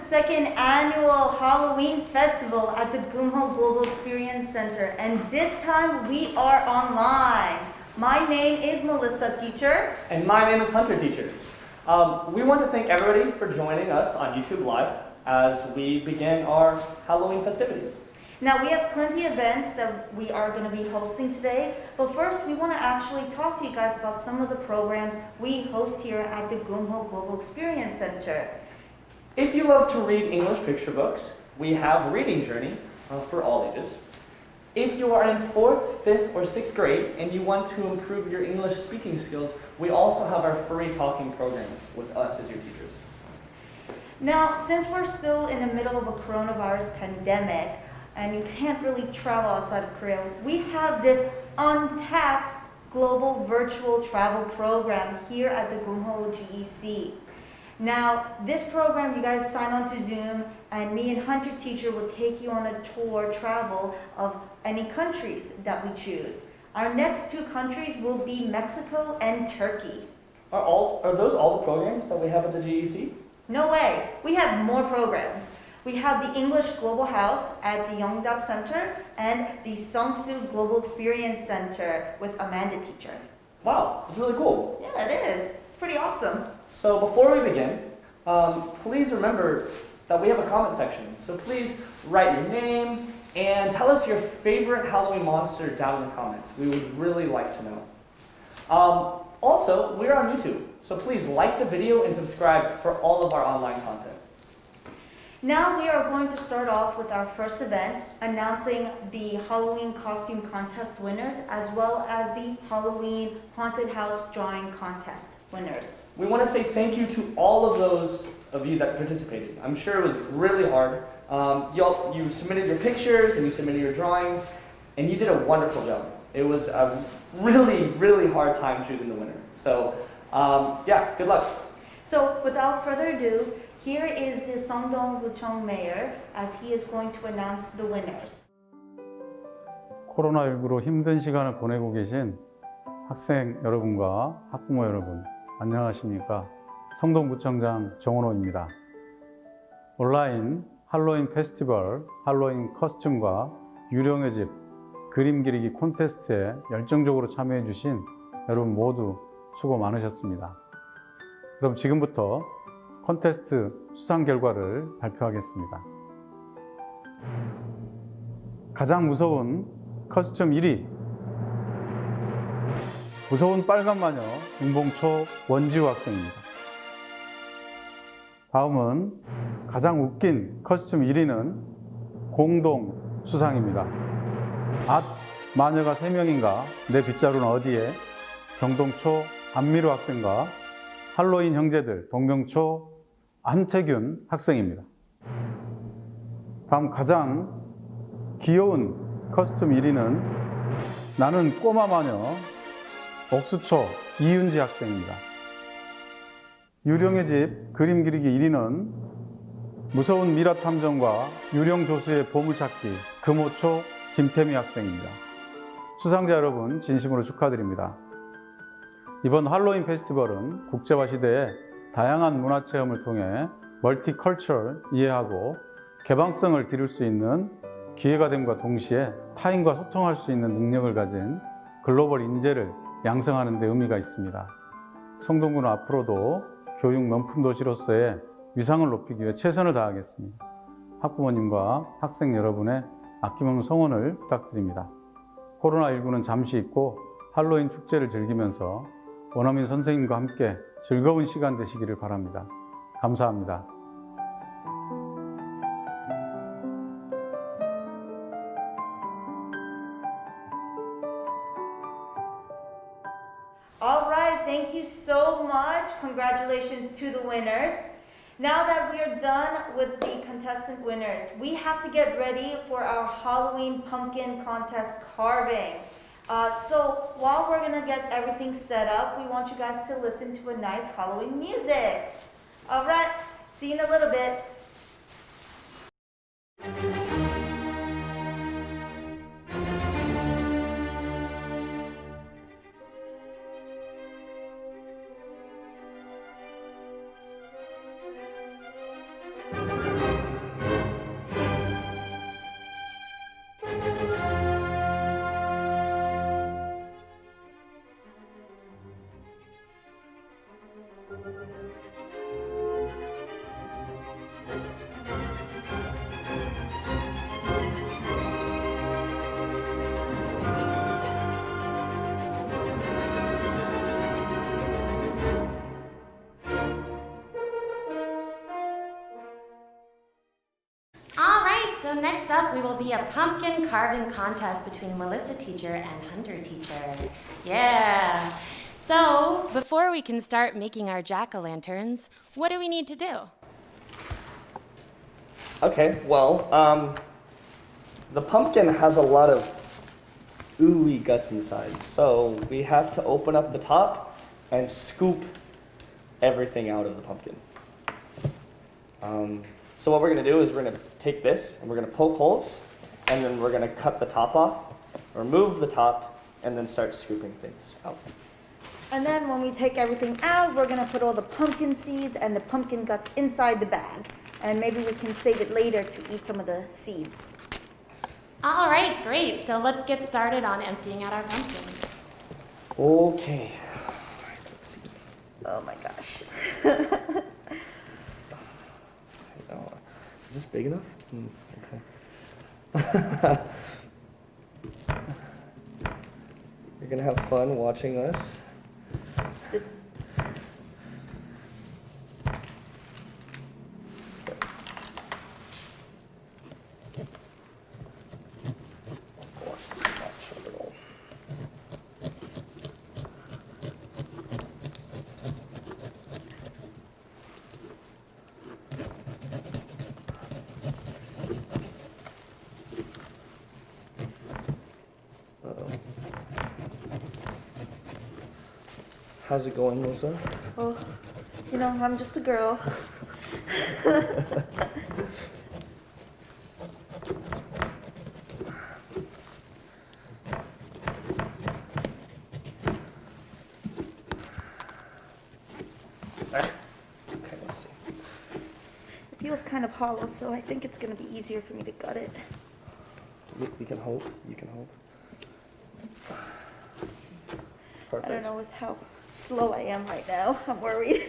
second annual Halloween festival at the Seongdong-gu and this time we are online. My name is Melissa, teacher. And my name is Hunter, teacher. We want to thank everybody for joining us on YouTube Live as we begin our Halloween festivities. Now we have plenty of events that we are going to be hosting today, but first we want to actually talk to you guys about some of the programs we host here at the Global Experience Center. If you love to read English picture books, we have Reading Journey for all ages. If you are in 4th, 5th, or 6th grade and you want to improve your English speaking skills, we also have our furry talking program with us as your teachers. Now, since we're still in the middle of a coronavirus pandemic and you can't really travel outside of Korea, we have this untapped global virtual travel program here at the Gumho GEC. Now, this program, you guys sign on to Zoom, and me and Hunter teacher will take you on a tour travel of any countries that we choose. Our next 2 countries will be Mexico and Turkey. Are those all the programs that we have at the GEC? No way. We have more programs. We have the English Global House at the Yeongdap Center and the Seongsu Global Experience Center with Amanda teacher. Wow, that's really cool. Yeah, it is. It's pretty awesome. So before we begin, please remember that we have a comment section. So please write your name and tell us your favorite Halloween monster down in the comments. We would really like to know. Also, we're on YouTube, so please like the video and subscribe for all of our online content. Now we are going to start off with our first event, announcing the Halloween costume contest winners, as well as the Halloween haunted house drawing contest winners. We want to say thank you to all of those of you that participated. I'm sure it was really hard. You submitted your pictures and you submitted your drawings, and you did a wonderful job. It was a really, really hard time choosing the winner. So, yeah, good luck. So, without further ado, here is the Seongdong-gu mayor as he is going to announce the winners. 코로나19로 힘든 시간을 보내고 계신 학생 여러분과 학부모 여러분, 안녕하십니까? 성동구청장 정원호입니다. 온라인 할로윈 페스티벌, 할로윈 커스튬과 유령의 집, 그림 그리기 콘테스트에 열정적으로 참여해 주신 여러분 모두 수고 많으셨습니다. 그럼 지금부터 콘테스트 수상 결과를 발표하겠습니다. 가장 무서운 커스튬 1위, 무서운 빨간 마녀 윤봉초 원지우 학생입니다. 다음은 가장 웃긴 커스튬 1위는 공동 수상입니다. 마녀가 3명인가? 내 빗자루는 어디에? 경동초 안미루 학생과 할로윈 형제들 동명초 안태균 학생입니다. 다음 가장 귀여운 커스튬 1위는 나는 꼬마 마녀 옥수초 이윤지 학생입니다. 유령의 집 그림 그리기 1위는 무서운 미라 탐정과 유령 조수의 보물찾기 금호초 김태미 학생입니다. 수상자 여러분 진심으로 축하드립니다. 이번 할로윈 페스티벌은 국제화 시대에 다양한 문화체험을 통해 멀티컬처럴 이해하고 개방성을 기를 수 있는 기회가 됨과 동시에 타인과 소통할 수 있는 능력을 가진 글로벌 인재를 양성하는 데 의미가 있습니다. 성동구는 앞으로도 교육 명품 도시로서의 위상을 높이기 위해 최선을 다하겠습니다. 학부모님과 학생 여러분의 아낌없는 성원을 부탁드립니다. 코로나19는 잠시 잊고 할로윈 축제를 즐기면서 원어민 선생님과 함께 즐거운 시간 되시기를 바랍니다. 감사합니다. All right, thank you so much. Congratulations to the winners. Now that we are done with the contestant winners, we have to get ready for our Halloween pumpkin contest carving. So while we're gonna get everything set up, we want you guys to listen to a nice Halloween music. All right, see you in a little bit. so next up we will be a pumpkin carving contest between Melissa teacher and Hunter teacher. Yeah. So before we can start making our jack-o'-lanterns, what do we need to do? Okay, well, the pumpkin has a lot of ooey guts inside, so we have to open up the top and scoop everything out of the pumpkin. So what we're going to do is we're going to take this and we're going to poke holes, and then we're going to cut the top off, remove the top, and then start scooping things out. And then when we take everything out, we're gonna put all the pumpkin seeds and the pumpkin guts inside the bag. And maybe we can save it later to eat some of the seeds. All right, great. So let's get started on emptying out our pumpkins. Okay. Oh my gosh. Is this big enough? Okay. You're gonna have fun watching us. It's, How's it going, Melissa? well, you know, I'm just a girl. Okay, let's see. It feels kind of hollow, so I think it's gonna be easier for me to gut it. We can hope. You can hope. I Perfect. don't know with how slow I am right now. I'm worried.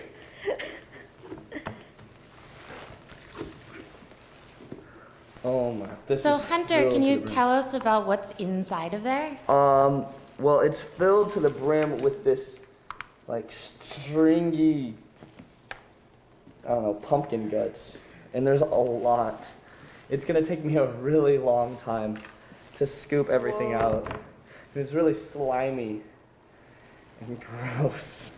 Oh my. This So is Hunter, filled can to you the brim. tell us about what's inside of there? Well, it's filled to the brim with this, like, stringy, I don't know, pumpkin guts. And there's a lot. It's gonna take me a really long time to scoop everything Whoa. out. And it's really slimy and gross.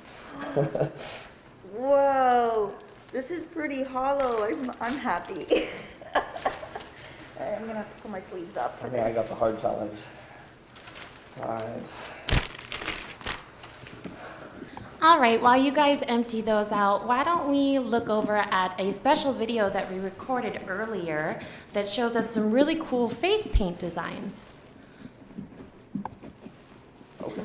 Whoa, this is pretty hollow. I'm happy. I'm gonna have to pull my sleeves up for I think I this. got the hard challenge. Alright. All right, while you guys empty those out, why don't we look over at a special video that we recorded earlier that shows us some really cool face paint designs. Okay.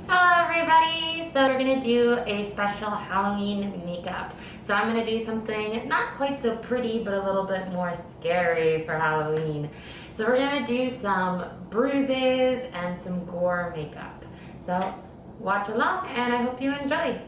Hello everybody! So we're gonna do a special Halloween makeup. So I'm gonna do something not quite so pretty, but a little bit more scary for Halloween. So we're gonna do some bruises and some gore makeup. So watch along and I hope you enjoy.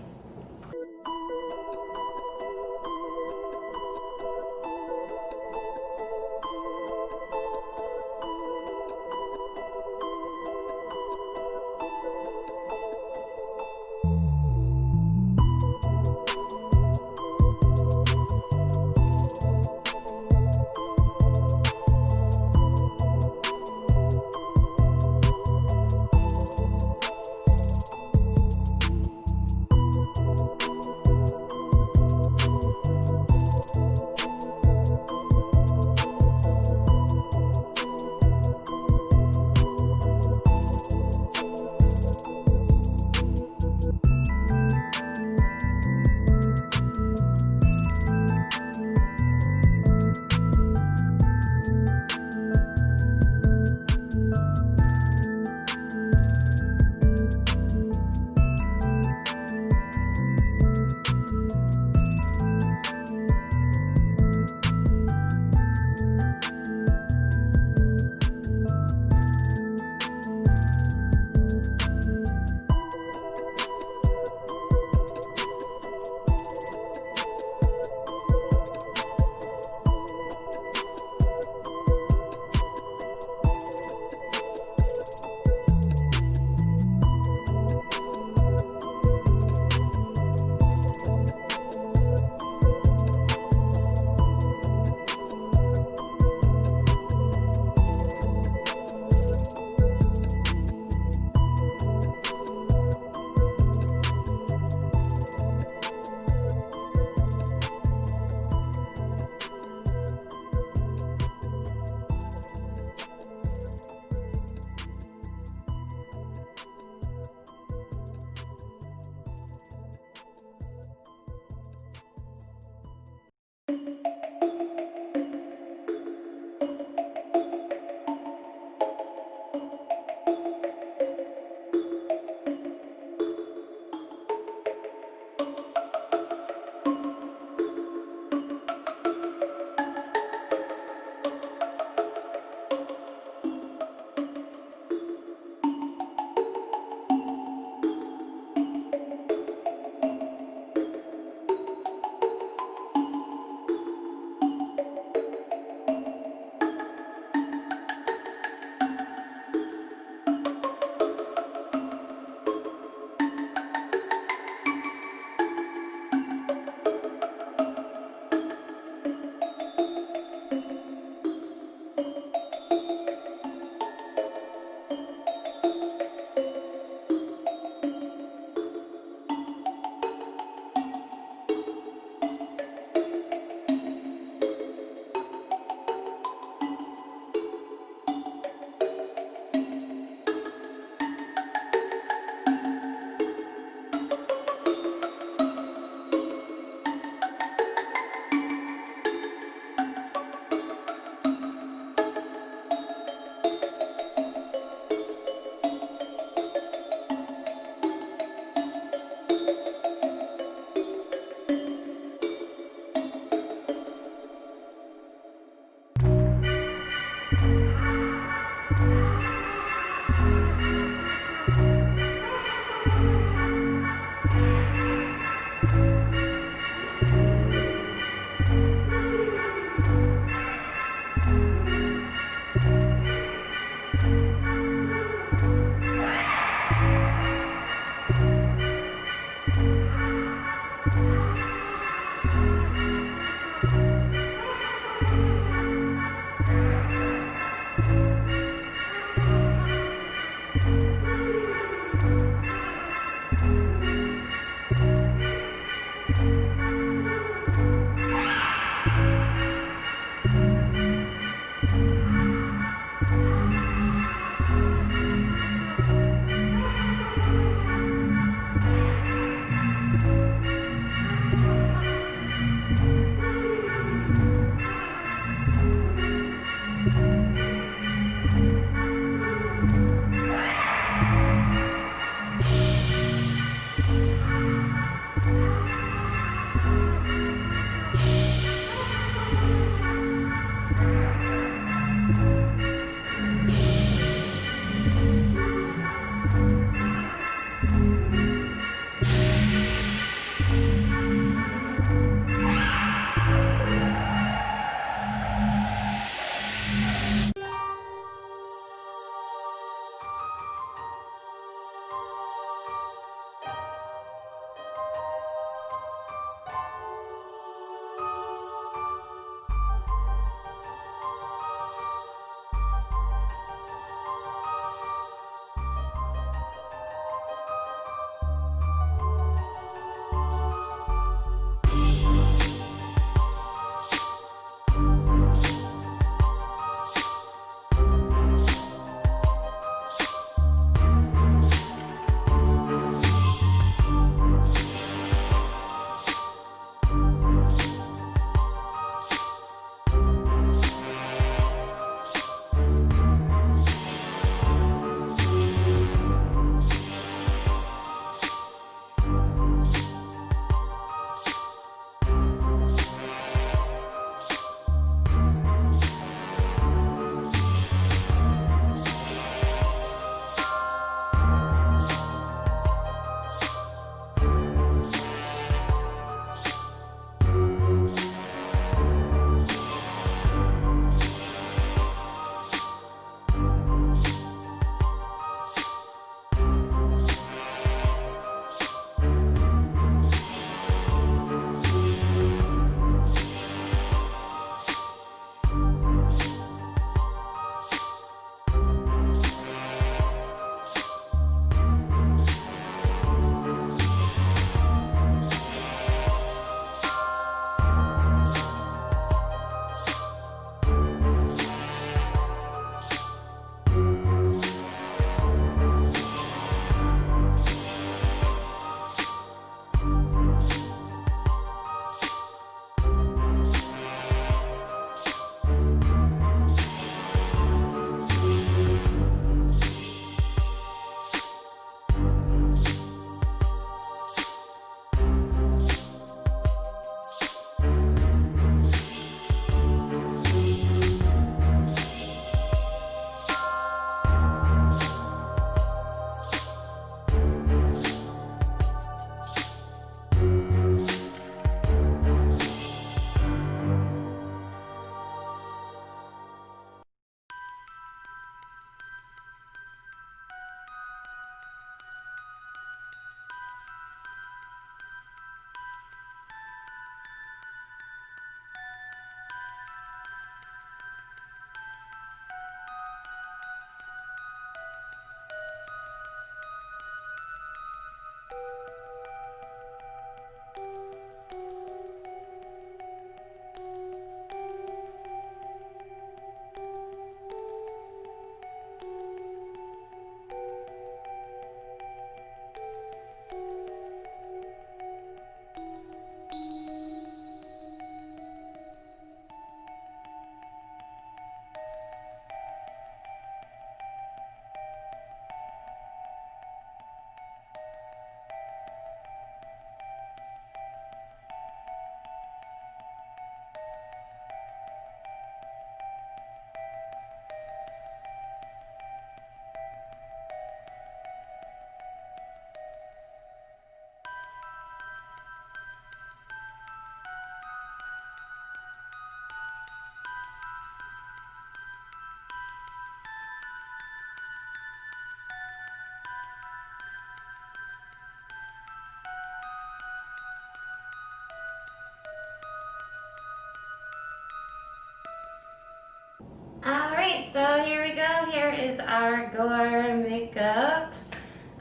right, so here we go. Here is our gore makeup.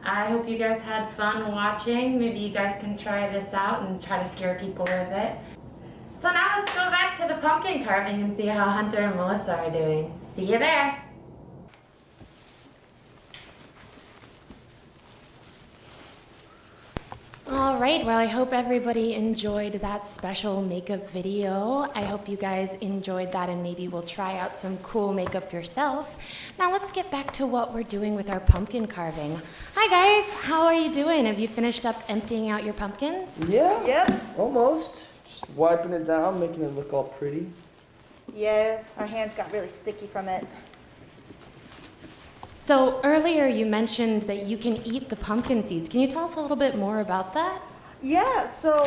I hope you guys had fun watching. Maybe you guys can try this out and try to scare people with it. So now let's go back to the pumpkin carving and see how Hunter and Melissa are doing. See you there. All right, well, I hope everybody enjoyed that special makeup video. I hope you guys enjoyed that and maybe will try out some cool makeup yourself. Now let's get back to what we're doing with our pumpkin carving. Hi guys, how are you doing? Have you finished up emptying out your pumpkins? Yeah, Yep. almost. Just wiping it down, making it look all pretty. Yeah, our hands got really sticky from it. So earlier you mentioned that you can eat the pumpkin seeds. Can you tell us a little bit more about that? Yeah, so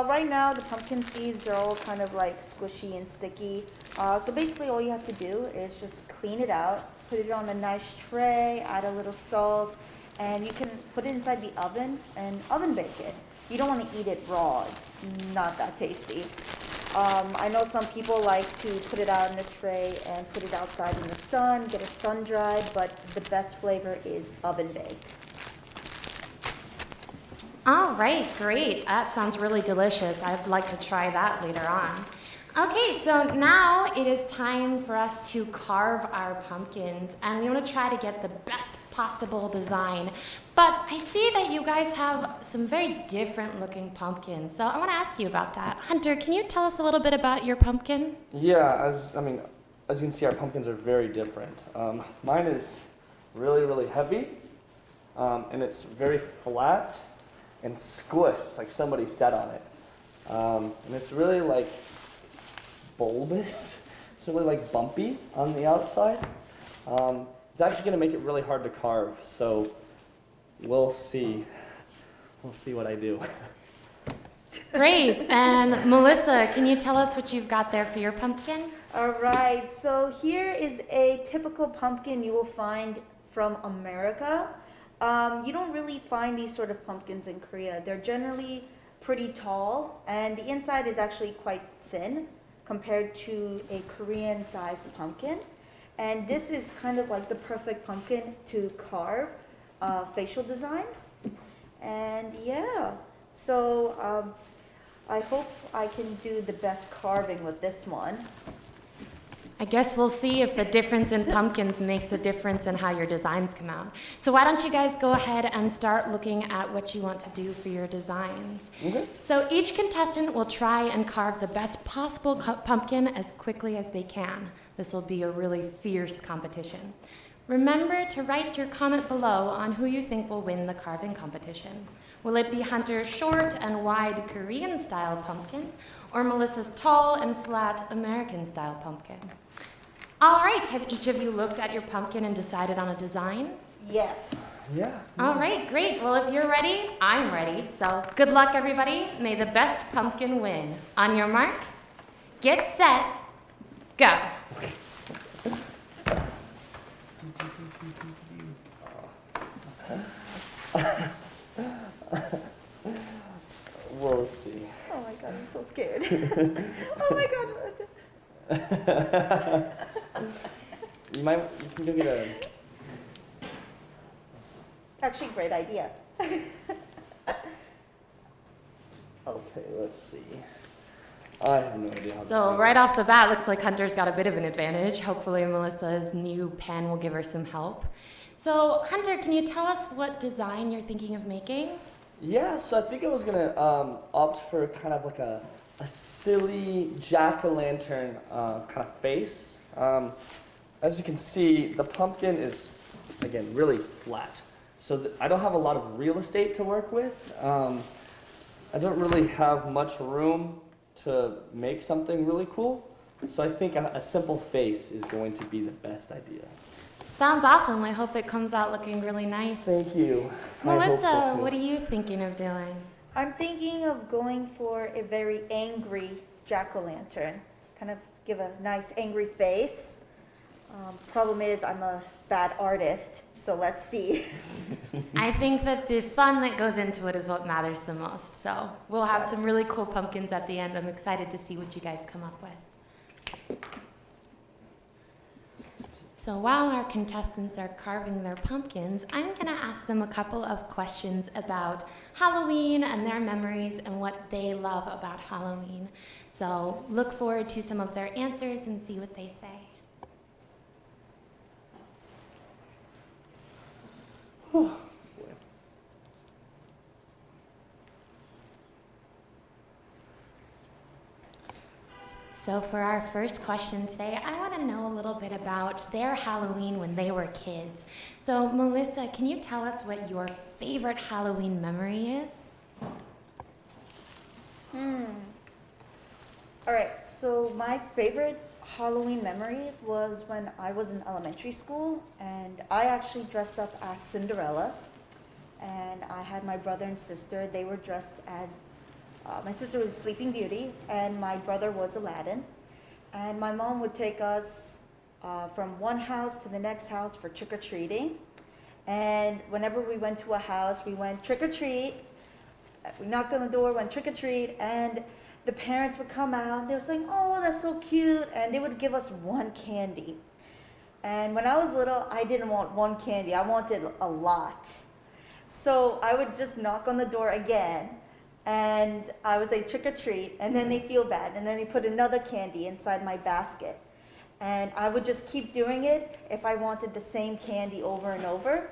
right now the pumpkin seeds are all kind of like squishy and sticky. So basically all you have to do is just clean it out, put it on a nice tray, add a little salt, and you can put it inside the oven and oven bake it. You don't want to eat it raw, it's not that tasty. I know some people like to put it out in the tray and put it outside in the sun, get it sun dried, but the best flavor is oven baked. All right, great. That sounds really delicious. I'd like to try that later on. Okay, so now it is time for us to carve our pumpkins, and we want to try to get the best possible design. But I see that you guys have some very different looking pumpkins, so I want to ask you about that. Hunter, can you tell us a little bit about your pumpkin? Yeah, as you can see, our pumpkins are very different. Mine is really heavy, and it's very flat and squished. It's like somebody sat on it. And it's really like bulbous. It's really like bumpy on the outside. It's actually going to make it really hard to carve, so we'll see. We'll see what I do. Great. And Melissa, can you tell us what you've got there for your pumpkin? All right, so here is a typical pumpkin you will find from America. You don't really find these sort of pumpkins in Korea. They're generally pretty tall, and the inside is actually quite thin compared to a Korean-sized pumpkin. And this is kind of like the perfect pumpkin to carve facial designs. And yeah, so I hope I can do the best carving with this one. I guess we'll see if the difference in pumpkins makes a difference in how your designs come out. So why don't you guys go ahead and start looking at what you want to do for your designs. Okay. So each contestant will try and carve the best possible pumpkin as quickly as they can. This will be a really fierce competition. Remember to write your comment below on who you think will win the carving competition. Will it be Hunter's short and wide Korean-style pumpkin, or Melissa's tall and flat American-style pumpkin? All right, have each of you looked at your pumpkin and decided on a design? Yes. Yeah. All right, great. Well, if you're ready, I'm ready. So good luck, everybody. May the best pumpkin win. On your mark, get set, go. We'll see. Oh my god, I'm so scared. Oh my god. You can go get a. Actually, great idea. Okay, let's see. I have no idea how to So do right this. off the bat, looks like Hunter's got a bit of an advantage. Hopefully Melissa's new pen will give her some help. So Hunter, can you tell us what design you're thinking of making? Yeah, so I think I was gonna opt for kind of like a silly jack-o'-lantern kind of face. As you can see, the pumpkin is, again, really flat. So I don't have a lot of real estate to work with. I don't really have much room to make something really cool. So I think a simple face is going to be the best idea. Sounds awesome. I hope it comes out looking really nice. Thank you. I hope so Melissa, too. what are you thinking of doing? I'm thinking of going for a very angry jack-o'-lantern. Kind of give a nice angry face. Problem is, I'm a bad artist, so let's see. I think that the fun that goes into it is what matters the most. So we'll have some really cool pumpkins at the end. I'm excited to see what you guys come up with. So while our contestants are carving their pumpkins, I'm going to ask them a couple of questions about Halloween and their memories and what they love about Halloween. So look forward to some of their answers and see what they say. So for our first question today, I want to know a little bit about their Halloween when they were kids. So Melissa, can you tell us what your favorite Halloween memory is? All right, so my favorite Halloween memory was when I was in elementary school, and I actually dressed up as Cinderella, and I had my brother and sister. They were dressed as my sister was Sleeping Beauty, and my brother was Aladdin. And my mom would take us from one house to the next house for trick-or-treating. And whenever we went to a house, we went trick-or-treat. We knocked on the door, went trick-or-treat, and the parents would come out. They were saying, "Oh, that's so cute," and they would give us one candy. And when I was little, I didn't want one candy. I wanted a lot. So I would just knock on the door again, and I would say trick or treat, and then they feel bad, and then they put another candy inside my basket. And I would just keep doing it if I wanted the same candy over and over.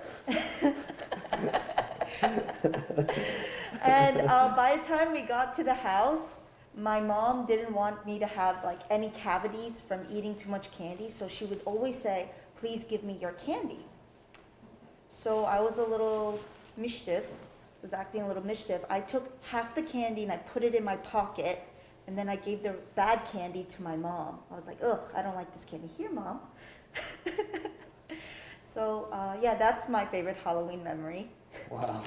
And by the time we got to the house, my mom didn't want me to have like any cavities from eating too much candy, so she would always say, "Please give me your candy." So I was a little mischief. Was acting a little mischief. I took half the candy and I put it in my pocket, and then I gave the bad candy to my mom. I was like, "Ugh, I don't like this candy." "Here, Mom." So yeah, that's my favorite Halloween memory. Wow.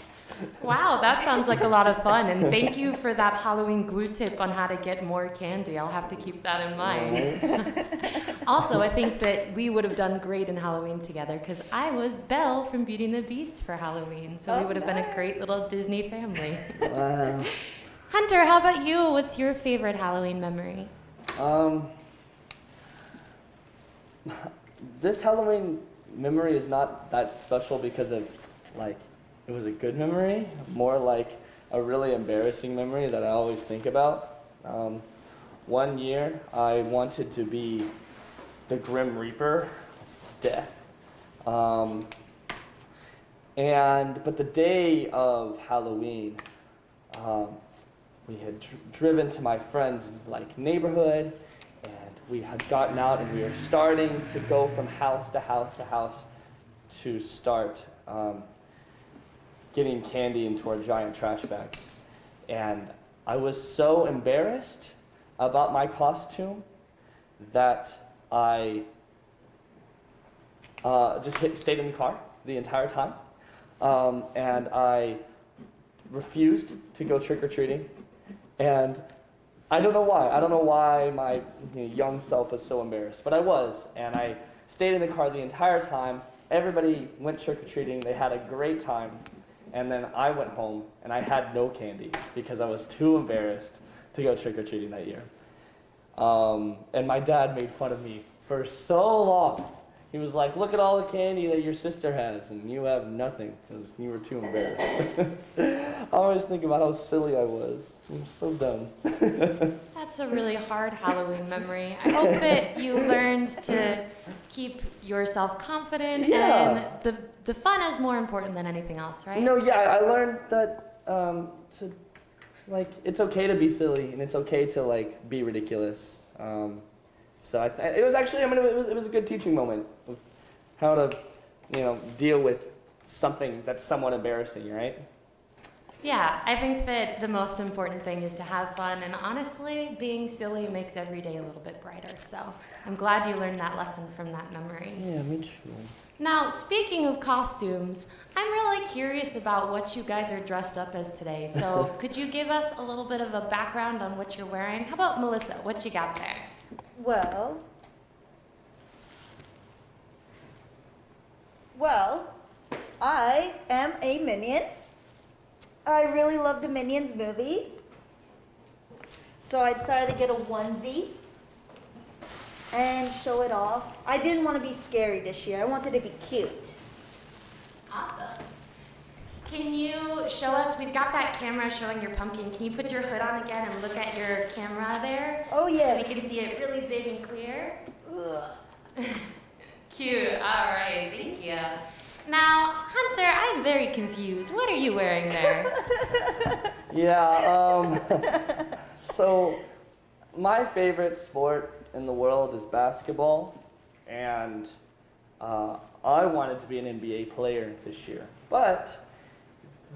Wow, that sounds like a lot of fun. And thank you for that Halloween glue tip on how to get more candy. I'll have to keep that in mind. Also, I think that we would have done great in Halloween together because I was Belle from Beauty and the Beast for Halloween. So we would have been a great little Disney family. Wow. Hunter, how about you? What's your favorite Halloween memory? This Halloween memory is not that special because of, like, it was a good memory, more like a really embarrassing memory that I always think about. One year, I wanted to be the Grim Reaper, death. But the day of Halloween, we had driven to my friend's neighborhood, and we had gotten out, and we were starting to go from house to house to house to start getting candy into our giant trash bags. And I was so embarrassed about my costume that I stayed in the car the entire time. And I refused to go trick-or-treating. And I don't know why. I don't know why my young self was so embarrassed, but I was. And I stayed in the car the entire time. Everybody went trick-or-treating. They had a great time. And then I went home, and I had no candy because I was too embarrassed to go trick-or-treating that year. And my dad made fun of me for so long. He was like, "Look at all the candy that your sister has, and you have nothing because you were too embarrassed." I always think about how silly I was. I'm so dumb. That's a really hard Halloween memory. I hope that you learned to keep yourself confident, and the fun is more important than anything else, right? No, yeah, I learned that it's okay to be silly, and it's okay to be ridiculous. So it was actually, it was a good teaching moment of how to, deal with something that's somewhat embarrassing, right? Yeah, I think that the most important thing is to have fun, and honestly, being silly makes every day a little bit brighter. So I'm glad you learned that lesson from that memory. Yeah, me too. Now, speaking of costumes, I'm really curious about what you guys are dressed up as today. So could you give us a little bit of a background on what you're wearing? How about Melissa? What you got there? Well, I am a Minion. I really love the Minions movie. So I decided to get a onesie. and show it off. I didn't want to be scary this year. I wanted to be cute. Awesome. Can you show us, we've got that camera showing your pumpkin. Can you put your hood on again and look at your camera there? Oh, So yes. we can see it really big and clear. Ugh. Cute. All right. Thank you. Now, Hunter, I'm very confused. What are you wearing there? Yeah, so my favorite sport in the world is basketball, and I wanted to be an NBA player this year. But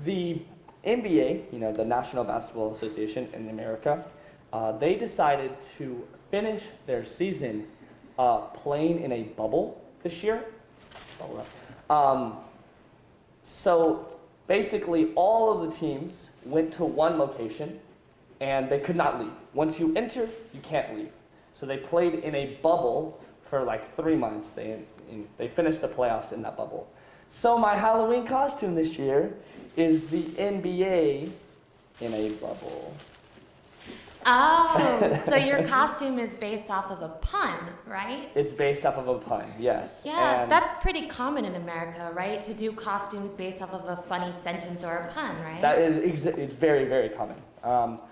the NBA, you know, the National Basketball Association in America, they decided to finish their season playing in a bubble this year. So basically all of the teams went to one location and they could not leave. Once you enter, you can't leave. So they played in a bubble for like 3 months. They finished the playoffs in that bubble. So my Halloween costume this year is the NBA in a bubble. Oh, so your costume is based off of a pun, right? It's based off of a pun, yes. Yeah, And that's pretty common in America, right? To do costumes based off of a funny sentence or a pun, right? that is it's very, very common.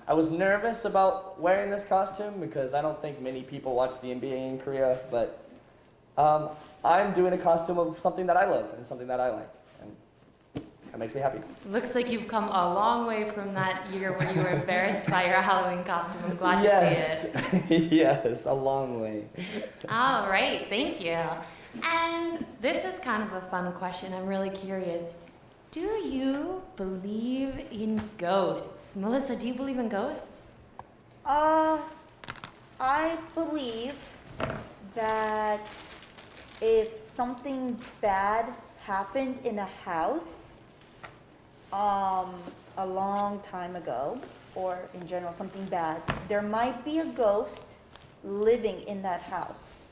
I was nervous about wearing this costume because I don't think many people watch the NBA in Korea, but I'm doing a costume of something that I love and something that I like, and that makes me happy. Looks like you've come a long way from that year where you were embarrassed by your Halloween costume. I'm glad to see it. Yes, a long way. All right, thank you. And this is kind of a fun question. I'm really curious. Do you believe in ghosts? Melissa, do you believe in ghosts? I believe that if something bad happened in a house, a long time ago, or in general something bad, there might be a ghost living in that house.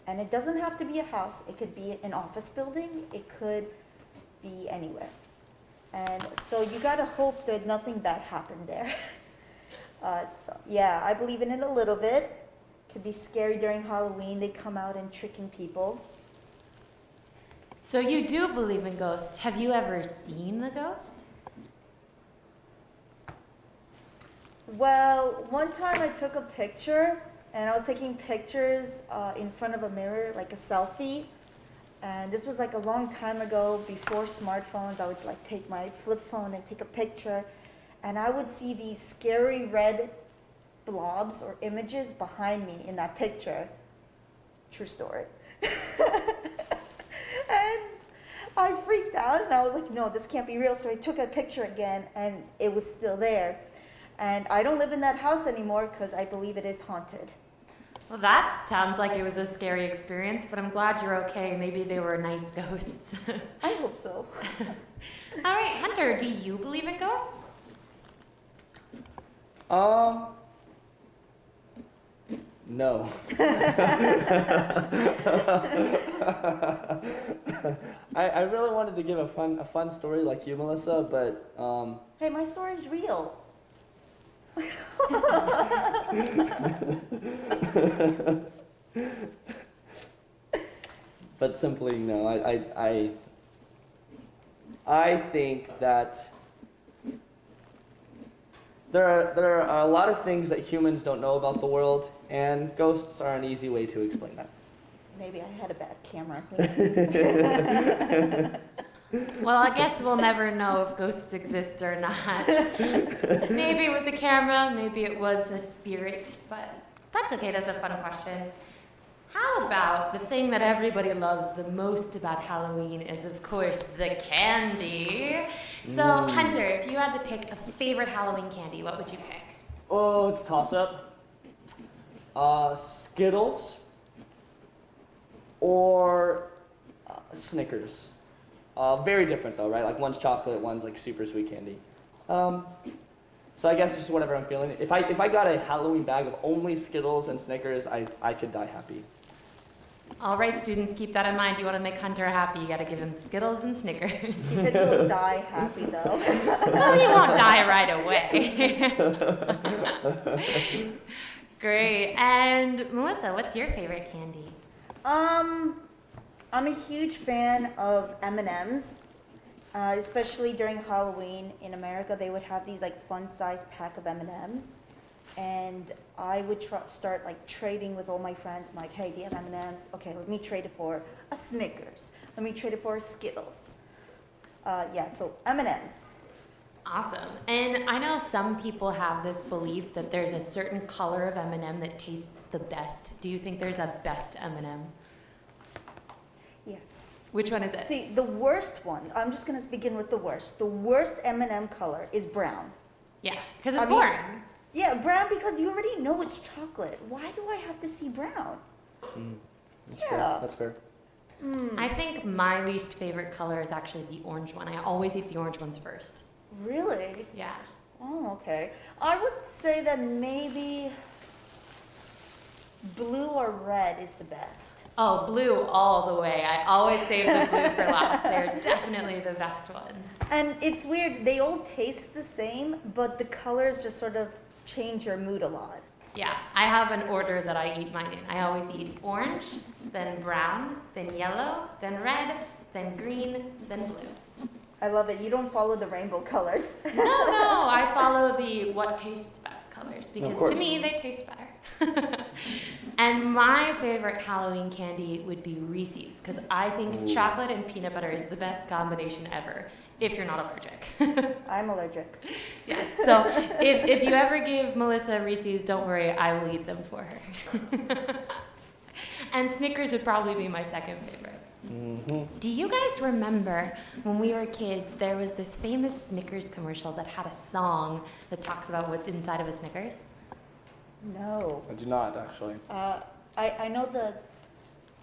And it doesn't have to be a house. It could be an office building. It could be anywhere. And so you gotta hope that nothing bad happened there. So, yeah, I believe in it a little bit. Could be scary during Halloween. They come out and tricking people. So you do believe in ghosts. Have you ever seen the ghost? Well, one time I took a picture, and I was taking pictures in front of a mirror, like a selfie. And this was like a long time ago, before smartphones. I would like take my flip phone and take a picture, and I would see these scary red blobs or images behind me in that picture. True story. And I freaked out, and I was like, no, this can't be real. So I took a picture again, and it was still there. And I don't live in that house anymore because I believe it is haunted. Well, that sounds like it was a scary experience, but I'm glad you're okay. Maybe they were nice ghosts. I hope so. All right, Hunter, do you believe in ghosts? No. I really wanted to give a fun story like you, Melissa, but Hey, my story's real. but simply no. I think that there are a lot of things that humans don't know about the world, and ghosts are an easy way to explain that. Maybe I had a bad camera. Well, I guess we'll never know if ghosts exist or not. Maybe it was a camera, maybe it was a spirit, but that's okay, that's a fun question. How about the thing that everybody loves the most about Halloween is, of course, the candy. So, Hunter, if you had to pick a favorite Halloween candy, what would you pick? Oh, it's a toss-up. Skittles or Snickers. Very different though, right? Like one's chocolate, one's like super sweet candy. So I guess just whatever I'm feeling. If I got a Halloween bag of only Skittles and Snickers, I could die happy. All right, students, keep that in mind. You want to make Hunter happy, you got to give him Skittles and Snickers. He said he'll die happy though. Well, he won't die right away. Great. And Melissa, what's your favorite candy? I'm a huge fan of M&Ms, especially during Halloween. In America, they would have these like fun-sized pack of M&Ms, and I would start like trading with all my friends. I'm like, hey, do you have M&Ms? Okay, let me trade it for a Snickers. Let me trade it for a Skittles. So M&Ms. Awesome. And I know some people have this belief that there's a certain color of M&M that tastes the best. Do you think there's a best M&M? Yes. Which one is it? See, the worst one, I'm just going to begin with the worst. The worst M&M color is brown. Yeah, because it's I mean- boring. Yeah, brown because you already know it's chocolate. Why do I have to see brown? That's fair. I think my least favorite color is actually the orange one. I always eat the orange ones first. Really? Yeah. Oh, okay. I would say that maybe blue or red is the best. Oh, blue all the way. I always save the blue for last. They're definitely the best ones. And it's weird, they all taste the same, but the colors just sort of change your mood a lot. Yeah, I have an order that I eat mine in. I always eat orange, then brown, then yellow, then red, then green, then blue. I love it. You don't follow the rainbow colors. No, I follow the what tastes best colors because to me they taste better. And my favorite Halloween candy would be Reese's because I think chocolate and peanut butter is the best combination ever if you're not allergic. I'm allergic. Yeah. So if you ever give Melissa Reese's, don't worry, I will eat them for her. And Snickers would probably be my second favorite. Mm-hmm. Do you guys remember when we were kids, there was this famous Snickers commercial that had a song that talks about what's inside of a Snickers? No. I do not, actually. I know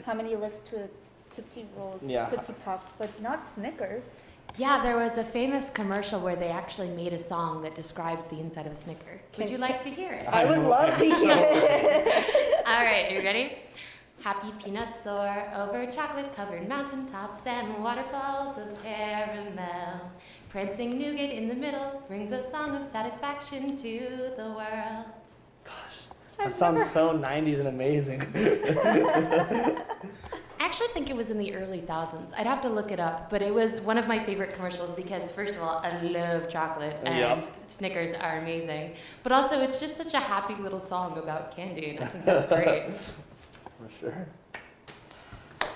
how many licks to a Tootsie Roll, Yeah. Tootsie Pop, but not Snickers. Yeah, there was a famous commercial where they actually made a song that describes the inside of a Snicker. Would you like to hear it? I would love to hear it. All right, you ready? Happy peanuts soar over chocolate-covered mountaintops and waterfalls of caramel. Prancing nougat in the middle brings a song of satisfaction to the world. That sounds so 90s and amazing. I actually think it was in the early thousands. I'd have to look it up, but it was one of my favorite commercials because, first of all, I love chocolate and Snickers are amazing. But also, it's just such a happy little song about candy, and I think that's great. For sure.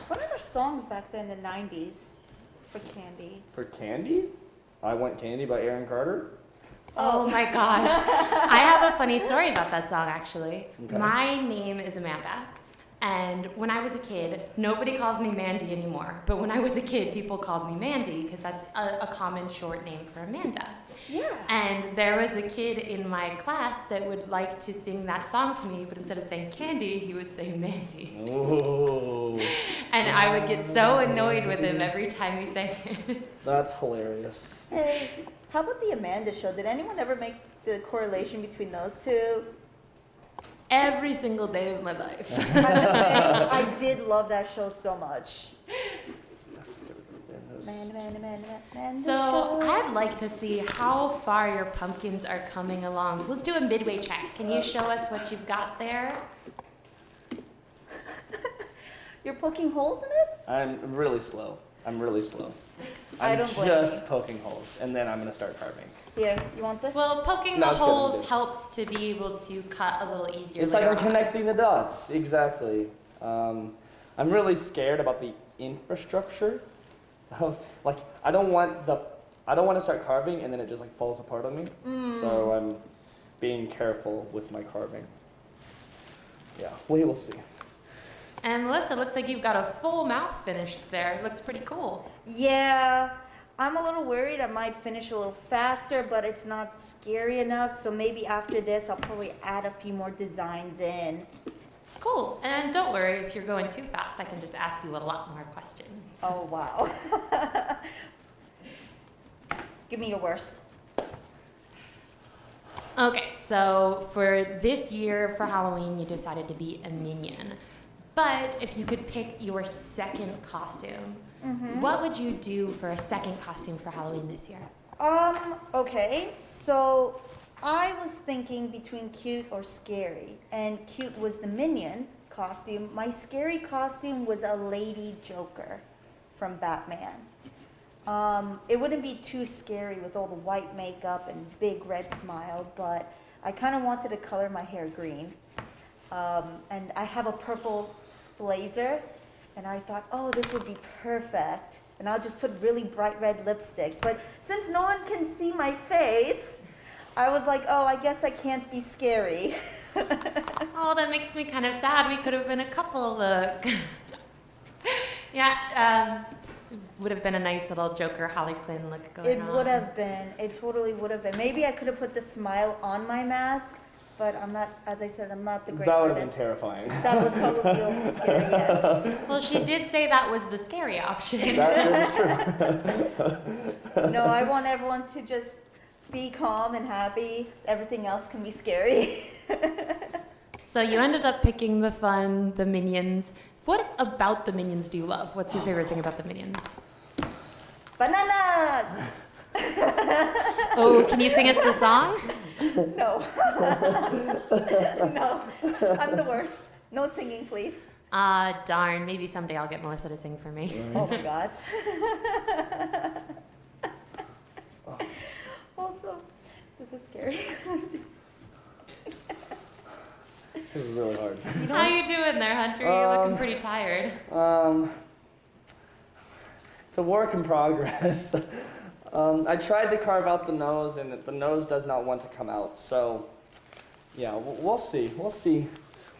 What other songs back then in the 90s for candy? For candy? I Want Candy by Aaron Carter. Oh my gosh. I have a funny story about that song, actually. Okay. My name is Amanda. And when I was a kid, nobody calls me Mandy anymore. But when I was a kid, people called me Mandy because that's a common short name for Amanda. Yeah. And there was a kid in my class that would like to sing that song to me, but instead of saying Candy, he would say Mandy. Oh. And I would get so annoyed with him every time he sang it. That's hilarious. Hey, how about the Amanda Show? Did anyone ever make the correlation between those two? Every single day of my life. I must say, I did love that show so much. So I'd like to see how far your pumpkins are coming along. So let's do a midway check. Can you show us what you've got there? You're poking holes in it? I'm really slow. I'm I don't blame just you. poking holes, and then I'm going to start carving. Here, you want this? Well, poking No, the it's good, holes it's good. helps to be able to cut a little easier. It's like later I'm on. connecting the dots. Exactly. I'm really scared about the infrastructure of like I don't want to start carving and then it just like falls apart on me. So I'm being careful with my carving. Yeah, we will see. And Melissa, looks like you've got a full mouth finished there. It looks pretty cool. Yeah, I'm a little worried I might finish a little faster, but it's not scary enough. So maybe after this, I'll probably add a few more designs in. Cool. And don't worry, if you're going too fast, I can just ask you a lot more questions. Oh, wow. Give me your worst. Okay, so for this year, for Halloween, you decided to be a minion. But if you could pick your second costume, what would you do for a second costume for Halloween this year? Okay, so I was thinking between cute or scary, and cute was the minion costume. My scary costume was a Lady Joker from Batman. It wouldn't be too scary with all the white makeup and big red smile, but I kind of wanted to color my hair green. And I have a purple blazer, and I thought, oh, this would be perfect. And I'll just put really bright red lipstick. But since no one can see my face, I was like, oh, I guess I can't be scary. Oh, that makes me kind of sad. We could have been a couple look. Yeah, would have been a nice little Joker Harley Quinn look going on. It would have been. It totally would have been. Maybe I could have put the smile on my mask, but I'm not, as I said, I'm not the great That would have been artist. terrifying. That would probably be also scary, yes. Well, she did say that was the scary option. That is true. No, I want everyone to just be calm and happy. Everything else can be scary. So you ended up picking the fun, the Minions. What about the Minions do you love? What's your favorite thing about the Minions? Bananas! Oh, can you sing us the song? No. No, I'm the worst. No singing, please. Ah, darn. Maybe someday I'll get Melissa to sing for me. Oh my God. Also, this is scary. This is really hard. How you doing there, Hunter? You're looking pretty tired. It's a work in progress. I tried to carve out the nose, and the nose does not want to come out. So, yeah, we'll see. We'll see.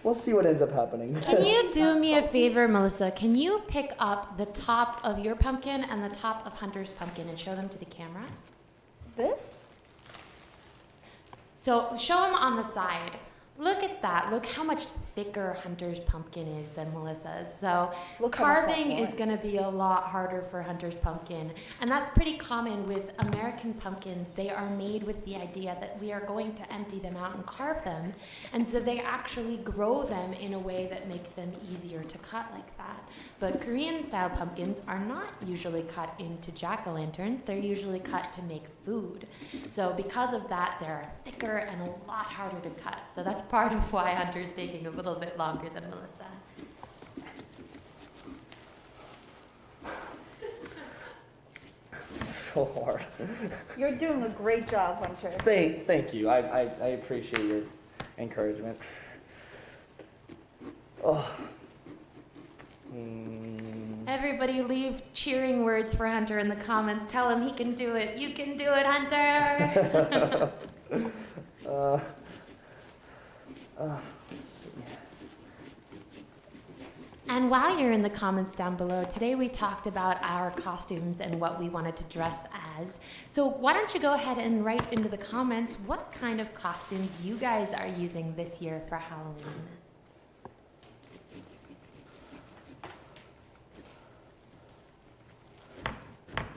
We'll see what ends up happening. Can you do me a favor, Melissa? Can you pick up the top of your pumpkin and the top of Hunter's pumpkin and show them to the camera? This? So show them on the side. Look at that. Look how much thicker Hunter's pumpkin is than Melissa's. So Look how much carving more. is going to be a lot harder for Hunter's pumpkin. And that's pretty common with American pumpkins. They are made with the idea that we are going to empty them out and carve them. And so they actually grow them in a way that makes them easier to cut like that. But Korean style pumpkins are not usually cut into jack-o'-lanterns. They're usually cut to make food. So because of that, they're thicker and a lot harder to cut. So that's part of why Hunter's taking a little bit longer than Melissa. So hard. You're doing a great job, Hunter. Thank you. I appreciate your encouragement. Oh. Everybody leave cheering words for Hunter in the comments. Tell him he can do it. You can do it, Hunter! Let's see. And while you're in the comments down below, today we talked about our costumes and what we wanted to dress as. So why don't you go ahead and write into the comments what kind of costumes you guys are using this year for Halloween.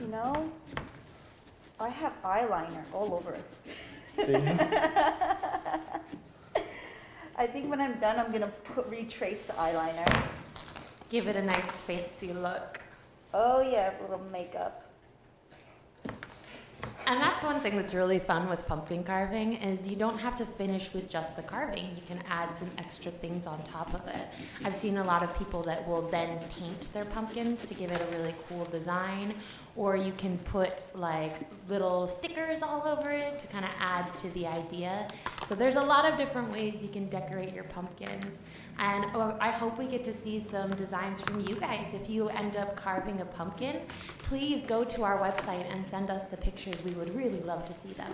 You know, I have eyeliner all over it. Do you? I think when I'm done, I'm gonna retrace the eyeliner. Give it a nice fancy look. Oh yeah, a little makeup. And that's one thing that's really fun with pumpkin carving is you don't have to finish with just the carving. You can add some extra things on top of it. I've seen a lot of people that will then paint their pumpkins to give it a really cool design, or you can put like little stickers all over it to kind of add to the idea. So there's a lot of different ways you can decorate your pumpkins. And I hope we get to see some designs from you guys. If you end up carving a pumpkin, please go to our website and send us the pictures. We would really love to see them.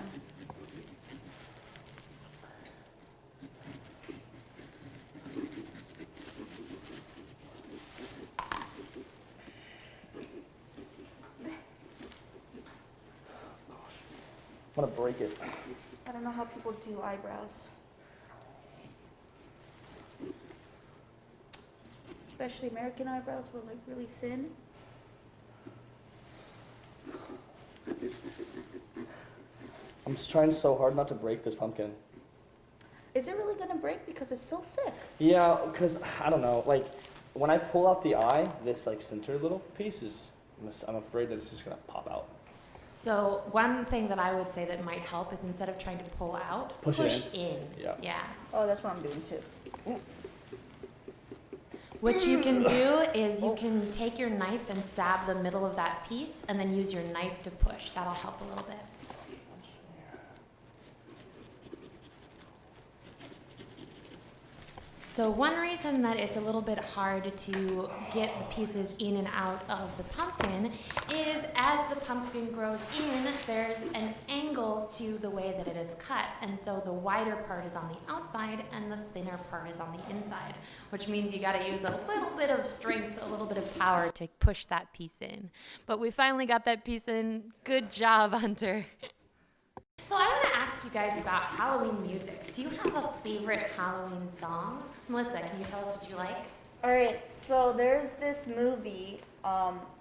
I'm gonna break it. I don't know how people do eyebrows. Especially American eyebrows were like really thin. I'm just trying so hard not to break this pumpkin. Is it really gonna break because it's so thick? Yeah, because I don't know, like when I pull out the eye, this like center little piece is, I'm afraid that it's just gonna pop out. So one thing that I would say that might help is instead of trying to pull out, Push it in. Yeah. Yeah. Oh, that's what I'm doing too. What you can do is you can take your knife and stab the middle of that piece and then use your knife to push. That'll help a little bit. So one reason that it's a little bit hard to get the pieces in and out of the pumpkin is as the pumpkin grows in, there's an angle to the way that it is cut. And so the wider part is on the outside and the thinner part is on the inside, which means you gotta use a little bit of strength, a little bit of power to push that piece in. But we finally got that piece in. Good job, Hunter. So I want to ask you guys about Halloween music. Do you have a favorite Halloween song? Melissa, can you tell us what you like? All right, so there's this movie.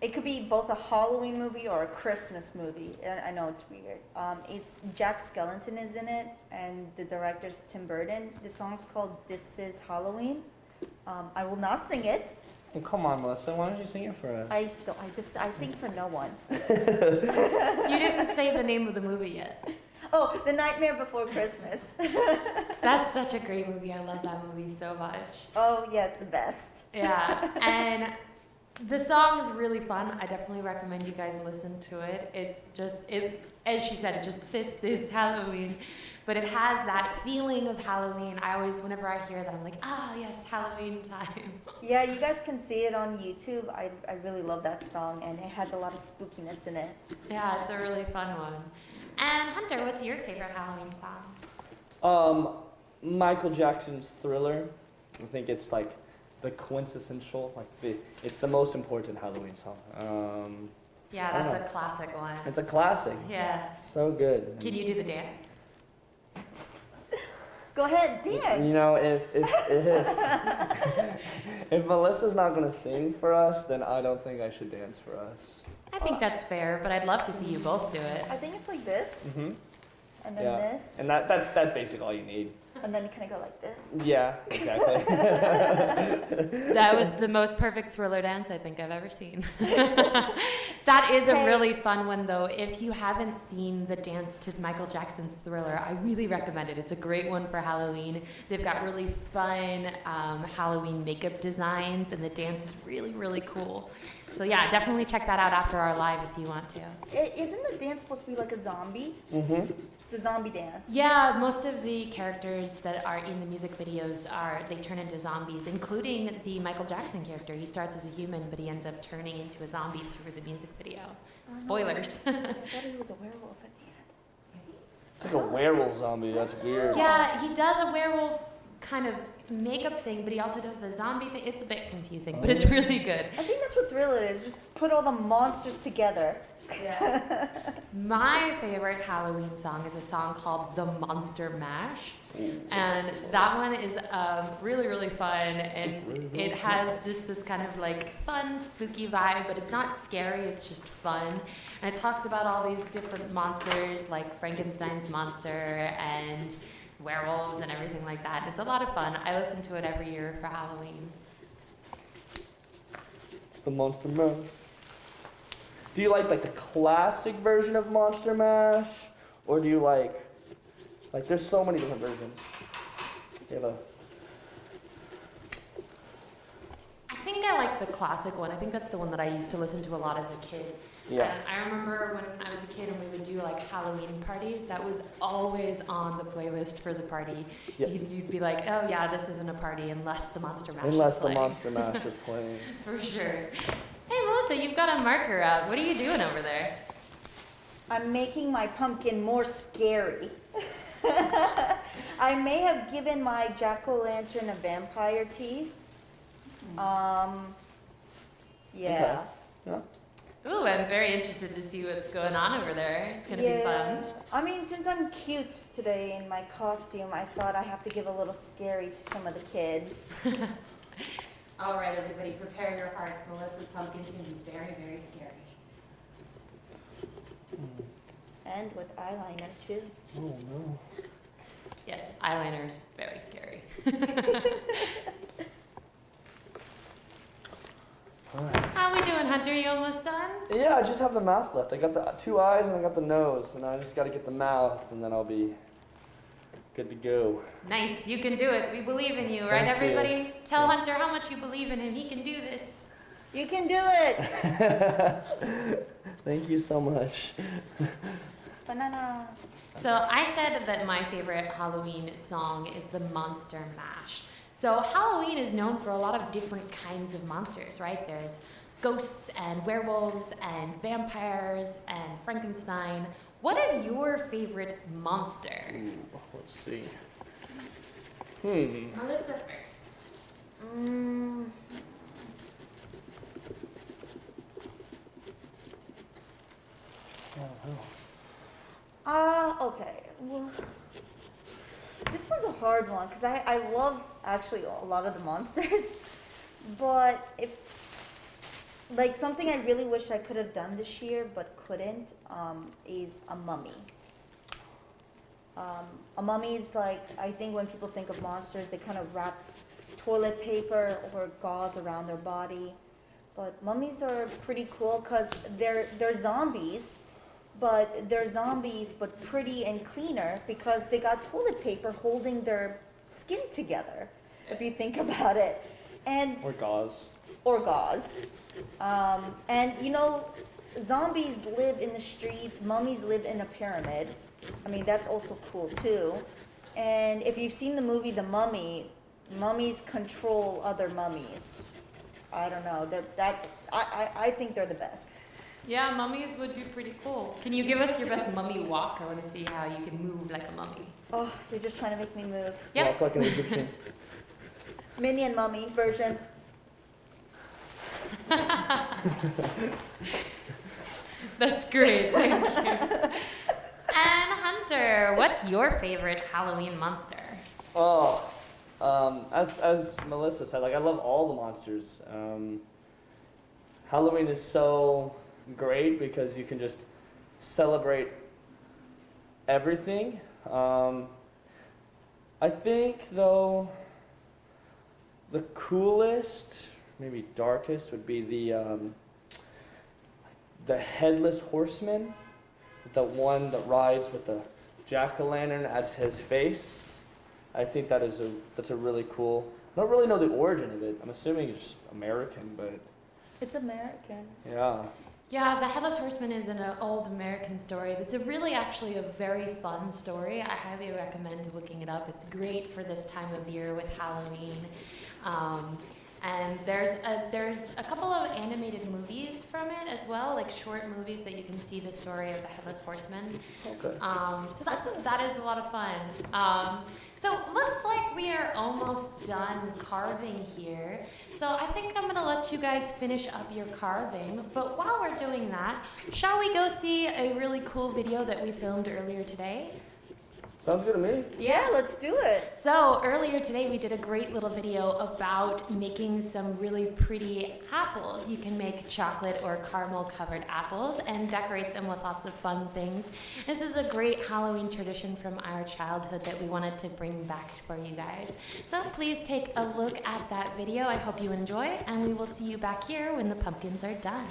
It could be both a Halloween movie or a Christmas movie. And I know it's weird. It's Jack Skellington is in it, and the director's Tim Burton. The song's called "This Is Halloween." I will not sing it. Well, come on, Melissa. Why don't you sing it for us? I sing for no one. You didn't say the name of the movie yet. Oh, The Nightmare Before Christmas. That's such a great movie. I love that movie so much. Oh yeah, it's the best. Yeah, and the song is really fun. I definitely recommend you guys listen to it. It's just, as she said, it's just, this is Halloween. But it has that feeling of Halloween. I always, whenever I hear that, I'm like, ah, yes, Halloween time. Yeah, you guys can see it on YouTube. I really love that song, and it has a lot of spookiness in it. Yeah, it's a really fun one. And Hunter, what's your favorite Halloween song? Michael Jackson's Thriller. I think it's like the quintessential, it's the most important Halloween song. Yeah, that's a classic one. It's a classic. Yeah. So good. Can you do the dance? Go ahead, dance. You know, if Melissa's not gonna sing for us, then I don't think I should dance for us. I think that's fair, but I'd love to see you both do it. I think it's like this, Mm-hmm. and then Yeah. this, And that's basically all you need. and then you kind of go like this. Yeah, exactly. That was the most perfect Thriller dance I think I've ever seen. That is a really fun one, though. If you haven't seen the dance to Michael Jackson's Thriller, I really recommend it. It's a great one for Halloween. They've got really fun Halloween makeup designs, and the dance is really, really cool. So yeah, definitely check that out after our live if you want to. Isn't the dance supposed to be like a zombie? Mm-hmm. It's the zombie dance. Yeah, most of the characters that are in the music videos they turn into zombies, including the Michael Jackson character. He starts as a human, but he ends up turning into a zombie through the music video. Spoilers. I thought he was a werewolf at the end. It's like a werewolf zombie. That's weird. Yeah, he does a werewolf kind of makeup thing, but he also does the zombie thing. It's a bit confusing, but it's really good. I think that's what Thriller is. Just put all the monsters together. Yeah. My favorite Halloween song is a song called The Monster Mash. And that one is really, really fun. And it has just this kind of like fun, spooky vibe, but it's not scary, it's just fun. And it talks about all these different monsters, like Frankenstein's monster and werewolves and everything like that. It's a lot of fun. I listen to it every year for Halloween. The Monster Mash. Do you like the classic version of Monster Mash, or do you like there's so many different versions. You have I think I like the classic one. I think that's the one that I used to listen to a lot as a kid. Yeah. And I remember when I was a kid and we would do like Halloween parties, that was always on the playlist for the party. Yeah. You'd be like, oh yeah, this isn't a party unless the Monster Mash Unless is the playing. Monster Mash is playing. For sure. Hey Melissa, you've got a marker out. What are you doing over there? I'm making my pumpkin more scary. I may have given my jack-o'-lantern a vampire teeth. Yeah. Okay. Yeah. Ooh, I'm very interested to see what's going on over there. It's gonna be fun. I mean, since I'm cute today in my costume, I thought I have to give a little scary to some of the kids. All right, everybody, prepare your hearts. Melissa's pumpkin's gonna be very, very scary. And with eyeliner, too. Oh no. Yes, eyeliner's very scary. All right. Halloween How we doing, Hunter? You almost done? Yeah, I just have the mouth left. I got the 2 eyes and I got the nose, and I just got to get the mouth, and then I'll be good to go. Nice, you can do it. We believe in you, right, Thank you. everybody? Tell Hunter how much you believe in him. He can do this. You can do it. Thank you so much. Banana. So I said that my favorite Halloween song is the Monster Mash. So Halloween is known for a lot of different kinds of monsters, right? There's ghosts and werewolves and vampires and Frankenstein. What is your favorite monster? Ooh, let's see. Melissa first. Okay. Well, this one's a hard one because I love actually a lot of the monsters, but if like something I really wish I could have done this year but couldn't is a mummy. A mummy is like, I think when people think of monsters, they kind of wrap toilet paper or gauze around their body. But mummies are pretty cool because they're zombies, but they're zombies but pretty and cleaner because they got toilet paper holding their skin together, if you think about it. And Or gauze. or gauze. And you know, zombies live in the streets, mummies live in a pyramid. I mean, that's also cool too. And if you've seen the movie The Mummy, mummies control other mummies. I don't know. I think they're the best. Yeah, mummies would be pretty cool. Can you give us your best mummy walk? I want to see how you can move like a mummy. Oh, you're just trying to make me move. Yep. Walk like an Egyptian. Minion mummy version. That's great, thank you. And Hunter, what's your favorite Halloween monster? Oh, as Melissa said, like I love all the monsters. Halloween is so great because you can just celebrate everything. I think though the coolest, maybe darkest, would be the Headless Horseman, the one that rides with the jack-o'-lantern as his face. I think that's a really cool. I don't really know the origin of it. I'm assuming it's American, but It's American. yeah. Yeah, the Headless Horseman is an old American story. It's actually a very fun story. I highly recommend looking it up. It's great for this time of year with Halloween. And there's a couple of animated movies from it as well, like short movies that you can see the story of the Headless Horseman. Okay. So that is a lot of fun. So looks like we are almost done carving here. So I think I'm gonna let you guys finish up your carving. But while we're doing that, shall we go see a really cool video that we filmed earlier today? Sounds good to me. Yeah, let's do it. So earlier today we did a great little video about making some really pretty apples. You can make chocolate or caramel covered apples and decorate them with lots of fun things. This is a great Halloween tradition from our childhood that we wanted to bring back for you guys. So please take a look at that video. I hope you enjoy, and we will see you back here when the pumpkins are done.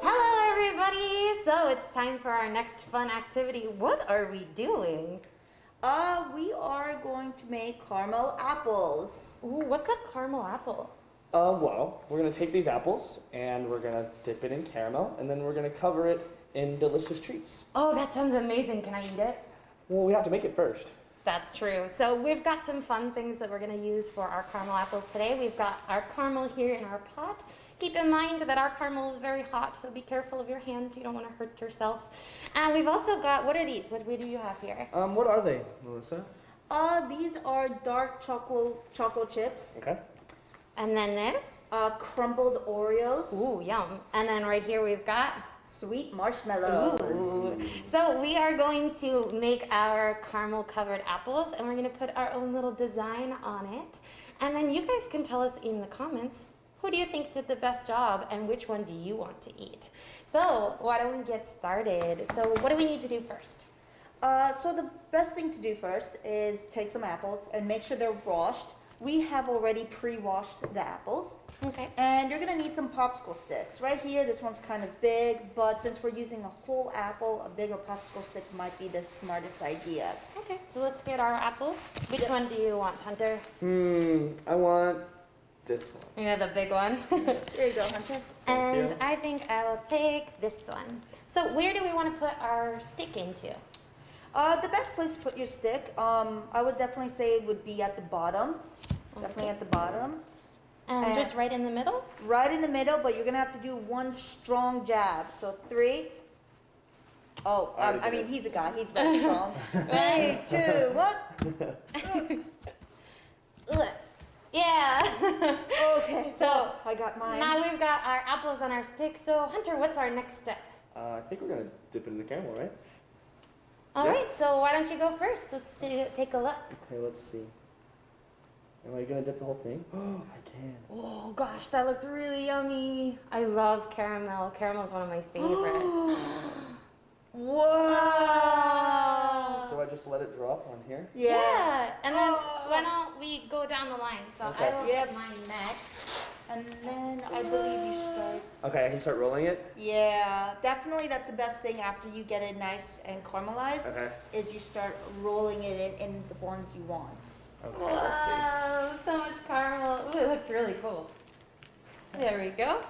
Hello everybody! So it's time for our next fun activity. What are we doing? We are going to make caramel apples. Ooh, what's a caramel apple? Well, we're gonna take these apples and we're gonna dip it in caramel, and then we're gonna cover it in delicious treats. Oh, that sounds amazing. Can I eat it? Well, we have to make it first. That's true. So we've got some fun things that we're going to use for our caramel apples today. We've got our caramel here in our pot. Keep in mind that our caramel is very hot, so be careful of your hands. You don't want to hurt yourself. And we've also got, what are these? What do you have here? What are they, Melissa? These are dark chocolate chips. Okay. And then this. Crumbled Oreos. Ooh, yum. And then right here we've got Sweet marshmallows. Ooh. So we are going to make our caramel covered apples, and we're going to put our own little design on it. And then you guys can tell us in the comments, who do you think did the best job and which one do you want to eat? So why don't we get started? So what do we need to do first? So the best thing to do first is take some apples and make sure they're washed. We have already pre-washed the apples. Okay. And you're gonna need some popsicle sticks. Right here, this one's kind of big, but since we're using a whole apple, a bigger popsicle stick might be the smartest idea. Okay. So let's get our apples. Which one do you want, Hunter? I want this one. Yeah, the big one. There you go, Hunter. And you. I think I will take this one. So where do we want to put our stick into? The best place to put your stick, I would definitely say it would be at the bottom. Definitely at the bottom. And just right in the middle? Right in the middle, but you're gonna have to do one strong jab. So 3. Oh, I mean, he's a guy. He's very strong. 3, 2, 1. Yeah. Okay. So I got mine. now we've got our apples on our stick. So Hunter, what's our next step? I think we're gonna dip it in the caramel, right? All Yeah. right. So why don't you go first? Let's see, take a look. Okay, let's see. Am I gonna dip the whole thing? Oh, I can. Oh gosh, that looks really yummy. I love caramel. Caramel is one of my favorites. Whoa! Do I just let it drop on here? Yeah. And then why don't we go down the line? So Okay. I will Yes. get mine next. And then I believe you start. Okay, I can start rolling it. Yeah, definitely that's the best thing after you get it nice and caramelized, Okay. is you start rolling it in the ones you want. Okay, let's see. Wow, so much caramel. Ooh, it looks really cool. There we go.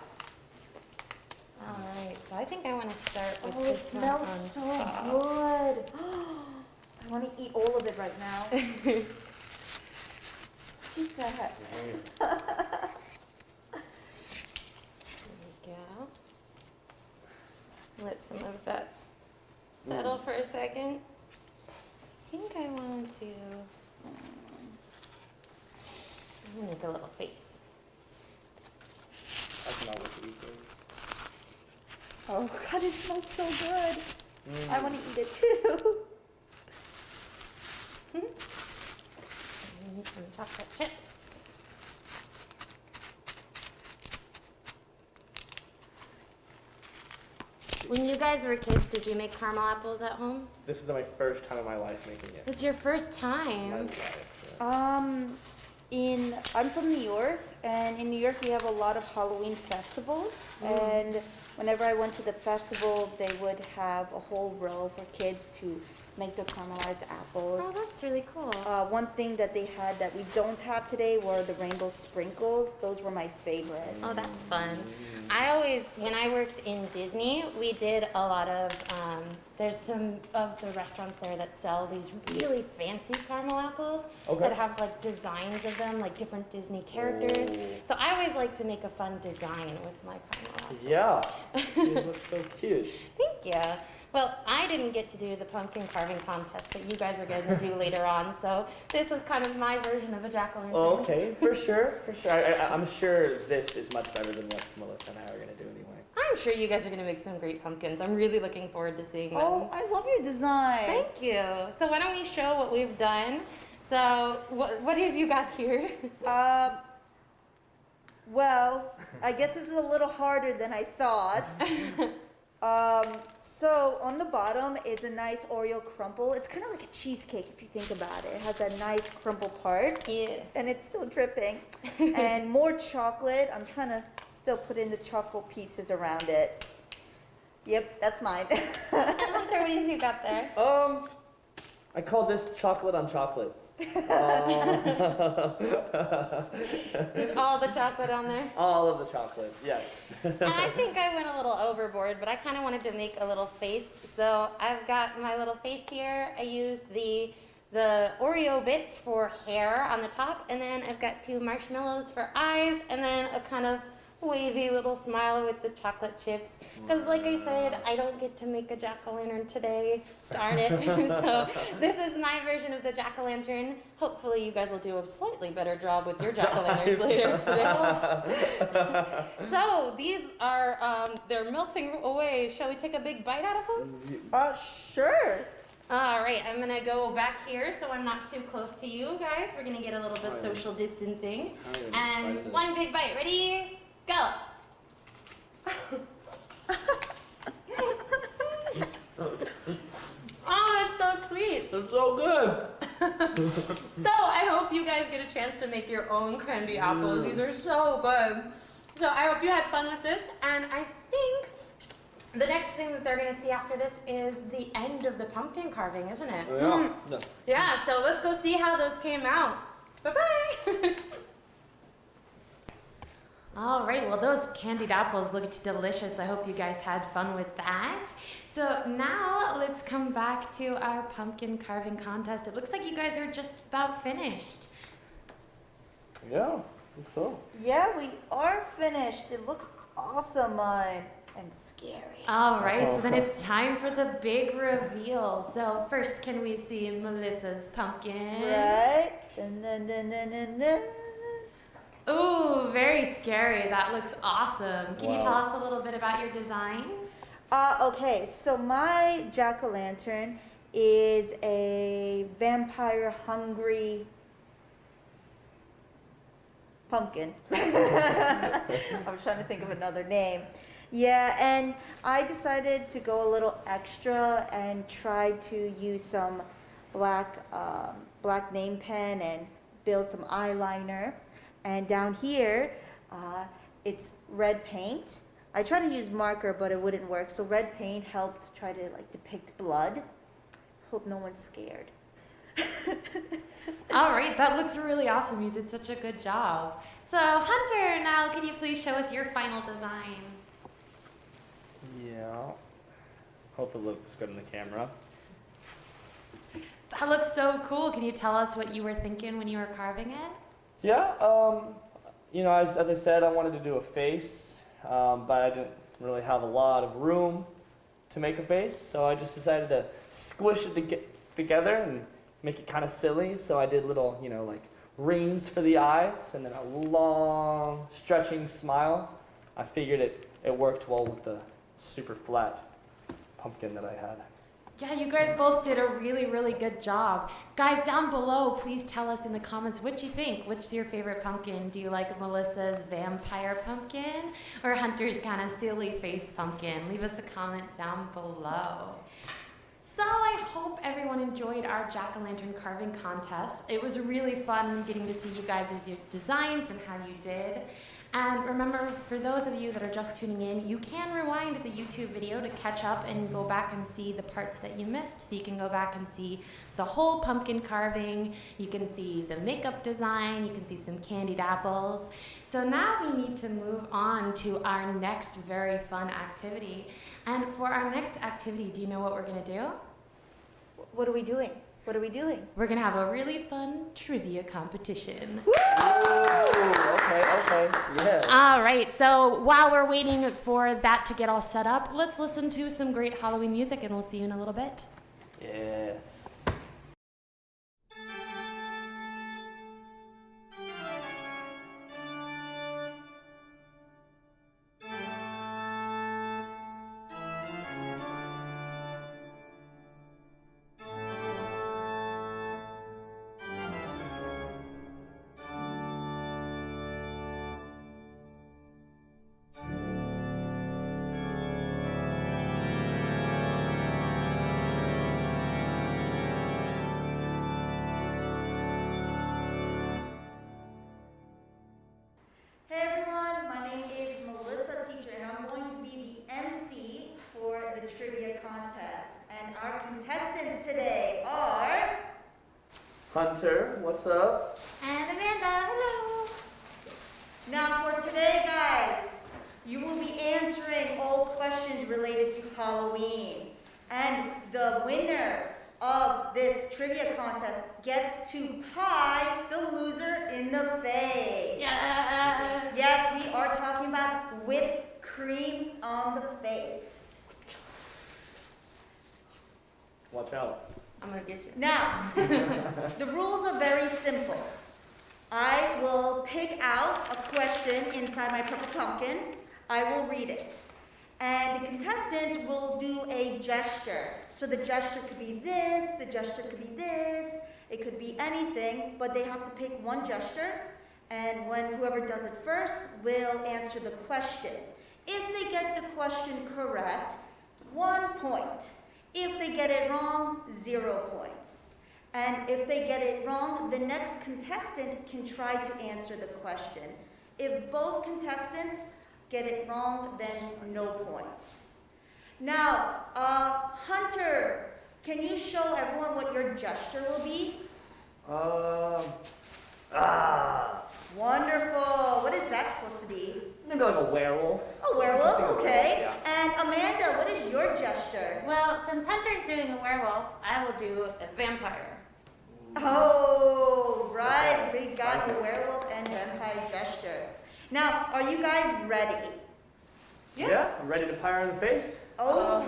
All right, so I think I want to start with Oh, it this one on smells so top. good. I want to eat all of it right now. Eat that. There we go. Let some of that settle for a second. I think I want to make a little face. I cannot wait to eat this. Oh God, it smells so good. I want to eat it too. And some chocolate chips. When you guys were kids, did you make caramel apples at home? This is my first time in my life making it. It's your first My time. life. Yeah. I'm from New York, and in New York we have a lot of Halloween festivals. And whenever I went to the festival, they would have a whole row for kids to make their caramelized apples. Oh, that's really cool. One thing that they had that we don't have today were the rainbow sprinkles. Those were my favorite. Oh, that's fun. When I worked in Disney, we did a lot of, there's some of the restaurants there that sell these really fancy caramel apples Okay. that have like designs of them, like different Disney characters. So I always like to make a fun design with my caramel apples. Yeah. These look so cute. Thank you. Well, I didn't get to do the pumpkin carving contest that you guys are going to do later on, so this is kind of my version of a jack-o'-lantern. Oh, okay, for sure, for sure. I'm sure this is much better than what Melissa and I are gonna do anyway. I'm sure you guys are going to make some great pumpkins. I'm really looking forward to seeing them. Oh, I love your design. Thank you. So why don't we show what we've done? So what have you got here? Well, I guess this is a little harder than I thought. So on the bottom is a nice Oreo crumble. It's kind of like a cheesecake if you think about it. It has a nice crumble part. Yeah. And it's still dripping. And more chocolate. I'm trying to still put in the chocolate pieces around it. Yep, that's mine. And Hunter, what have you got there? I call this chocolate on chocolate. Just all the chocolate on there? All of the chocolate, yes. And I think I went a little overboard, but I kind of wanted to make a little face. So I've got my little face here. I used the Oreo bits for hair on the top, and then I've got 2 marshmallows for eyes, and then a kind of wavy little smile with the chocolate chips. Because like I said, I don't get to make a jack-o'-lantern today. Darn it. So this is my version of the jack-o'-lantern. Hopefully you guys will do a slightly better job with your jack-o'-lanterns later today. So these are, they're melting away. Shall we take a big bite out of them? Sure. All right, I'm gonna go back here so I'm not too close to you guys. We're gonna get a little bit of social distancing. And one big bite. Ready? Go. so good. So I hope you guys get a chance to make your own candy apples. These are so good. So I hope you had fun with this, and I think the next thing that they're gonna see after this is the end of the pumpkin carving, isn't it? Yeah. Yeah, so let's go see how those came out. Bye-bye. All right, well, those candied apples looked delicious. I hope you guys had fun with that. So now let's come back to our pumpkin carving contest. It looks like you guys are just about finished. Yeah, I think so. Yeah, we are finished. It looks awesome, and scary. All right, so then it's time for the big reveal. So first, can we see Melissa's pumpkin? Right? Dun, dun, dun, dun, dun, dun. Ooh, very scary. That looks awesome. Can you Wow. tell us a little bit about your design? Okay, so my jack-o'-lantern is a vampire-hungry pumpkin. I was trying to think of another name. Yeah, and I decided to go a little extra and try to use some black name pen and build some eyeliner. And down here, it's red paint. I tried to use marker, but it wouldn't work. So red paint helped try to depict blood. Hope no one's scared. All right, that looks really awesome. You did such a good job. So Hunter, now can you please show us your final design? Yeah. Hope it looks good in the camera. That looks so cool. Can you tell us what you were thinking when you were carving it? Yeah, as I said, I wanted to do a face, but I didn't really have a lot of room to make a face, so I just decided to squish it together and make it kind of silly. So I did little, rings for the eyes, and then a long, stretching smile. I figured it worked well with the super flat pumpkin that I had. Yeah, you guys both did a really, really good job. Guys, down below, please tell us in the comments what you think. What's your favorite pumpkin? Do you like Melissa's vampire pumpkin or Hunter's kind of silly face pumpkin? Leave us a comment down below. So I hope everyone enjoyed our jack-o'-lantern carving contest. It was really fun getting to see you guys' designs and how you did. And remember, for those of you that are just tuning in, you can rewind the YouTube video to catch up and go back and see the parts that you missed. So you can go back and see the whole pumpkin carving, you can see the makeup design, you can see some candied apples. So now we need to move on to our next very fun activity. And for our next activity, do you know what we're gonna do? What are we doing? What are we doing? We're gonna have a really fun trivia competition. Ooh, okay, yeah. All right, so while we're waiting for that to get all set up, let's listen to some great Halloween music and we'll see you in a little bit. Yes. Hey everyone, my name is Melissa Teacher and I'm going to be the MC for the trivia contest. And our contestants today are... Hunter, what's up? And Amanda, hello. Now for today, guys, you will be answering all questions related to Halloween. And the winner of this trivia contest gets to pie the loser in the face. Yes. Yes, we are talking about whipped cream on the face. Watch out. I'm gonna get you. Now, the rules are very simple. I will pick out a question inside my purple pumpkin. I will read it. And the contestants will do a gesture. So the gesture could be this, the gesture could be this, it could be anything, but they have to pick one gesture. And whoever does it first will answer the question. If they get the question correct, 1 point. If they get it wrong, 0 points. And if they get it wrong, the next contestant can try to answer the question. If both contestants get it wrong, then no points. Now, Hunter, can you show everyone what your gesture will be? Wonderful. What is that supposed to be? Maybe like a werewolf. A werewolf, okay. Yeah. And Amanda, what is your gesture? Well, since Hunter's doing a werewolf, I will do a vampire. Oh, right. So we got a werewolf and vampire gesture. Now, are you guys ready? Yeah, I'm ready to fire in the face. Oh.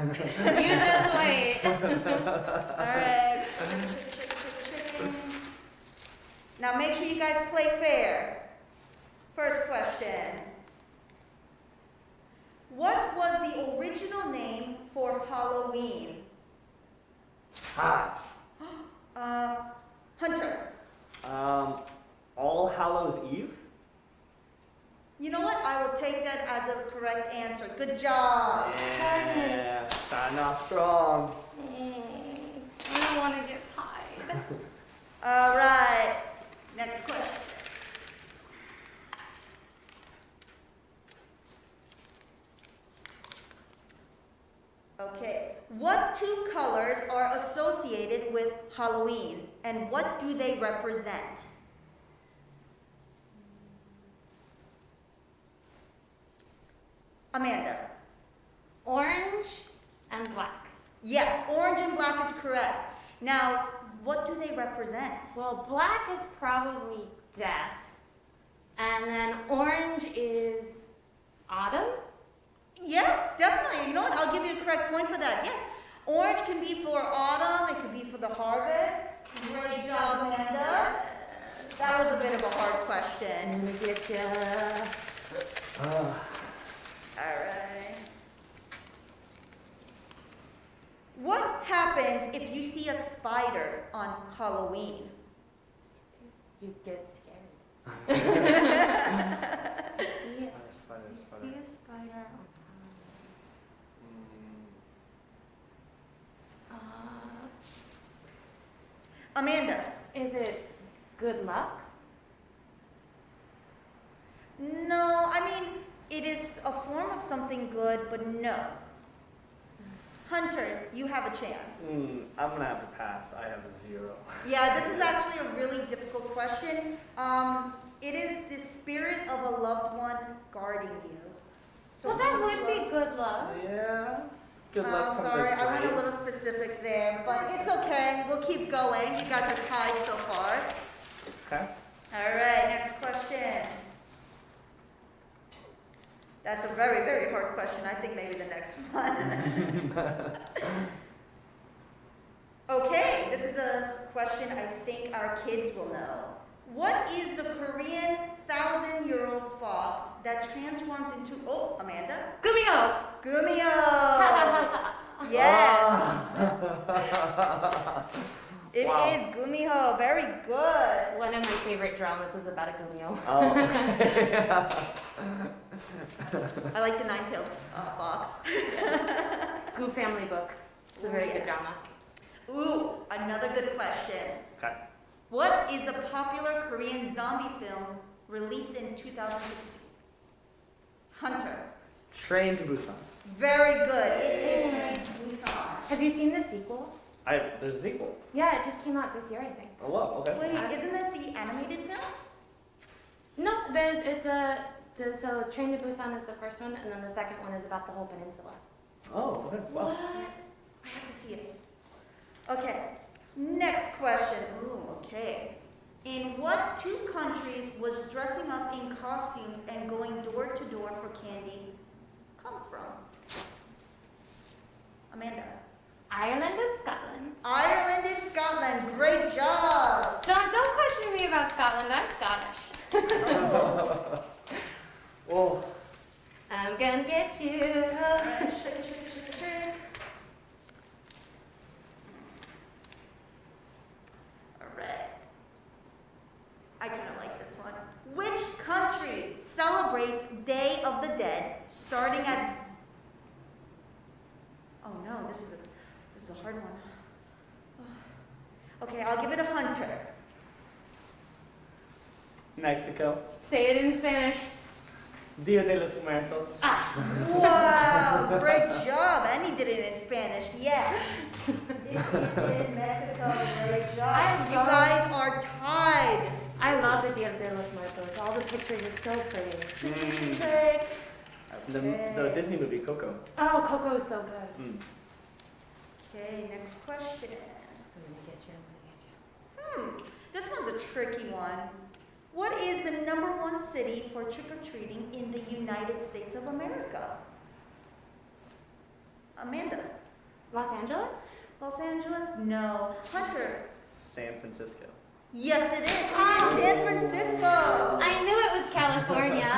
You just wait. All right. Now make sure you guys play fair. First question. What was the original name for Halloween? Hunter. All Hallows Eve? You know what? I will take that as a correct answer. Good job. Yeah, starting off strong. I don't want to get pied. All right. Next question. Okay. What two colors are associated with Halloween, and what do they represent? Amanda. Orange and black. Yes, orange and black is correct. Now, what do they represent? Well, black is probably death. And then orange is autumn. Yeah, definitely. You know what? I'll give you a correct point for that. Yes. Orange can be for autumn. It could be for the harvest. Great job, Amanda. That was a bit of a hard question. I'm gonna get ya. All right. What happens if you see a spider on Halloween? You get scared. Spider. See a spider on Amanda. Is it good luck? No, I mean, it is a form of something good, but no. Hunter, you have a chance. I'm gonna have to pass. I have 0. Yeah, this is actually a really difficult question. It is the spirit of a loved one guarding you. Well, that someone would be close. good luck. Yeah. Good luck. Oh, comes sorry, with I went a grace. little specific there, but it's okay. We'll keep going. You guys are tied so far. Okay. All right, next question. That's a very, very hard question. I think maybe the next one. Okay, this is a question I think our kids will know. What is the Korean 1,000-year-old fox that transforms into, oh, Amanda? Gumio! Gumio! Yes! It Wow. is Gumiho. Very good. One of my favorite dramas is about a gumio. Oh. I like the nine-tailed fox. Gu family book. It's a very good drama. Ooh, another good question. Okay. What is the popular Korean zombie film released in 2016? Hunter. Train to Busan. Very good. It is Train to Busan. Have you seen the sequel? There's a sequel. Yeah, it just came out this year, I think. Oh, wow, okay. Wait, isn't that the animated film? No, so Train to Busan is the first one, and then the second one is about the whole peninsula. Oh, okay. What? Wow. I have to see it. Okay, next question. Ooh, okay. In what two countries was dressing up in costumes and going door to door for candy come from? Amanda. Ireland and Scotland. Ireland and Scotland. Great job. Don't question me about Scotland. I'm Scottish. Oh. I'm gonna get you. Alright, shake, shake, shake, shake. Alright. I kind of like this one. Which country celebrates Day of the Dead starting at... Oh no, this is a hard one. Okay, I'll give it a Hunter. Mexico. Say it in Spanish. Dia de los Muertos. Wow, great job. And he did it in Spanish. Yes. In Mexico, great job. You guys are tied. I love the Dia de los Muertos. All the pictures are so pretty. Trick. The Disney movie Coco. Oh, Coco is so good. Mm. Okay, next question. I'm gonna get you. This one's a tricky one. What is the #1 city for trick-or-treating in the United States of America? Amanda. Los Angeles? Los Angeles? No. Hunter. San Francisco. Yes, it is. It is San Francisco. I knew it was California.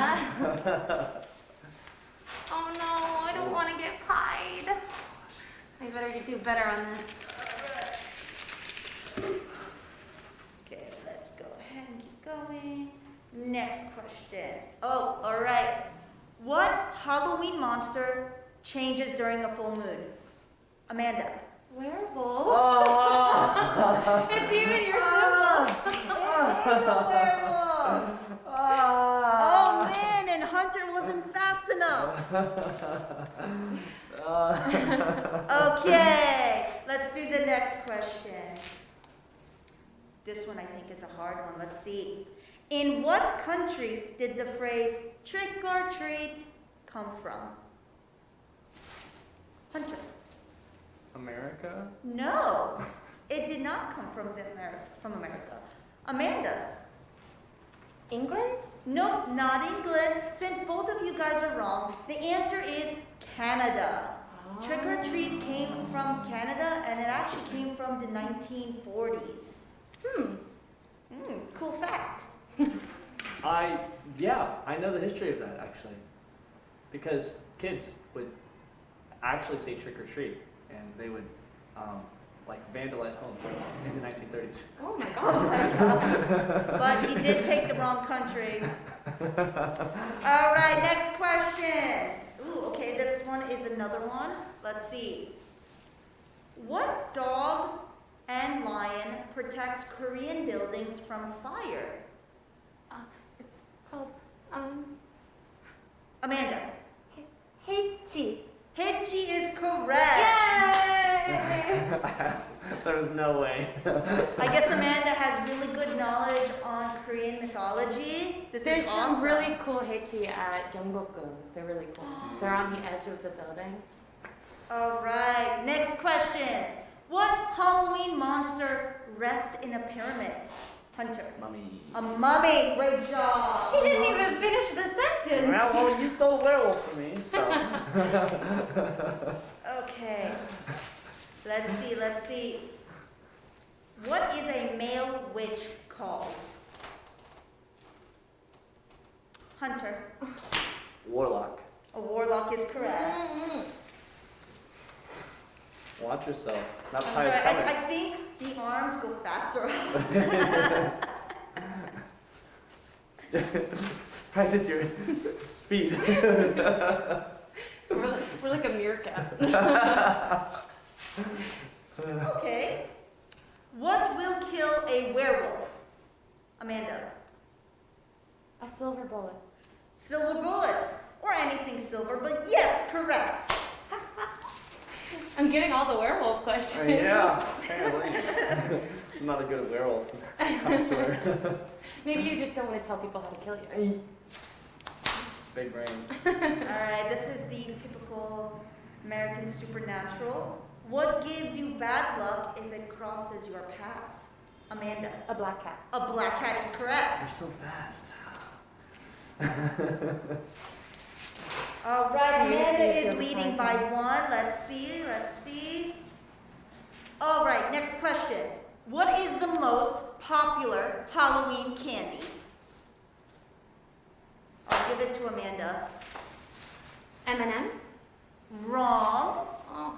Oh no, I don't want to get pied. I better do better on this. Okay, let's go ahead and keep going. Next question. Oh, all right. What Halloween monster changes during a full moon? Amanda. Werewolf? Oh. It's even your symbol. It is a werewolf. Oh man, and Hunter wasn't fast enough. Okay, let's do the next question. This one I think is a hard one. Let's see. In what country did the phrase trick or treat come from? Hunter. America? No, it did not come from America. Amanda. England? Nope, not England. Since both of you guys are wrong, the answer is Canada. Trick or treat came from Canada, and it actually came from the 1940s. Cool fact. I know the history of that actually, because kids would actually say trick or treat, and they would like vandalize homes in the 1930s. Oh my god. But he did pick the wrong country. All right, next question. Ooh, okay, this one is another one. Let's see. What dog and lion protects Korean buildings from fire? It's called, Amanda. Heichi. Hitchi is correct. Yay! There was no way. I guess Amanda has really good knowledge on Korean mythology. This There's is some awesome. really cool Heichi at Gyeonggu. They're really cool. They're on the edge of the building. All right, next question. What Halloween monster rests in a pyramid? Hunter. Mummy. A mummy. Great job. She didn't even finish the sentence. Well, you stole a werewolf from me, so. Okay. Let's see. What is a male witch called? Hunter. Warlock. A warlock is correct. Watch yourself. Not I'm time sorry, is coming. I think the arms go faster. Practice your speed. We're like a meerkat. Okay. What will kill a werewolf? Amanda. A silver bullet. Silver bullets. Or anything silver, but yes, correct. I'm getting all the werewolf questions. Yeah, apparently. I'm not a good werewolf connoisseur. Maybe you just don't want to tell people how to kill you. Big brain. Alright, this is the typical American supernatural. What gives you bad luck if it crosses your path? Amanda. A black cat. A black cat is correct. You're so fast. All right, Do you Amanda think is you're leading by fine? one. Let's see. All right, next question. What is the most popular Halloween candy? I'll give it to Amanda. M&M's? Wrong. Oh.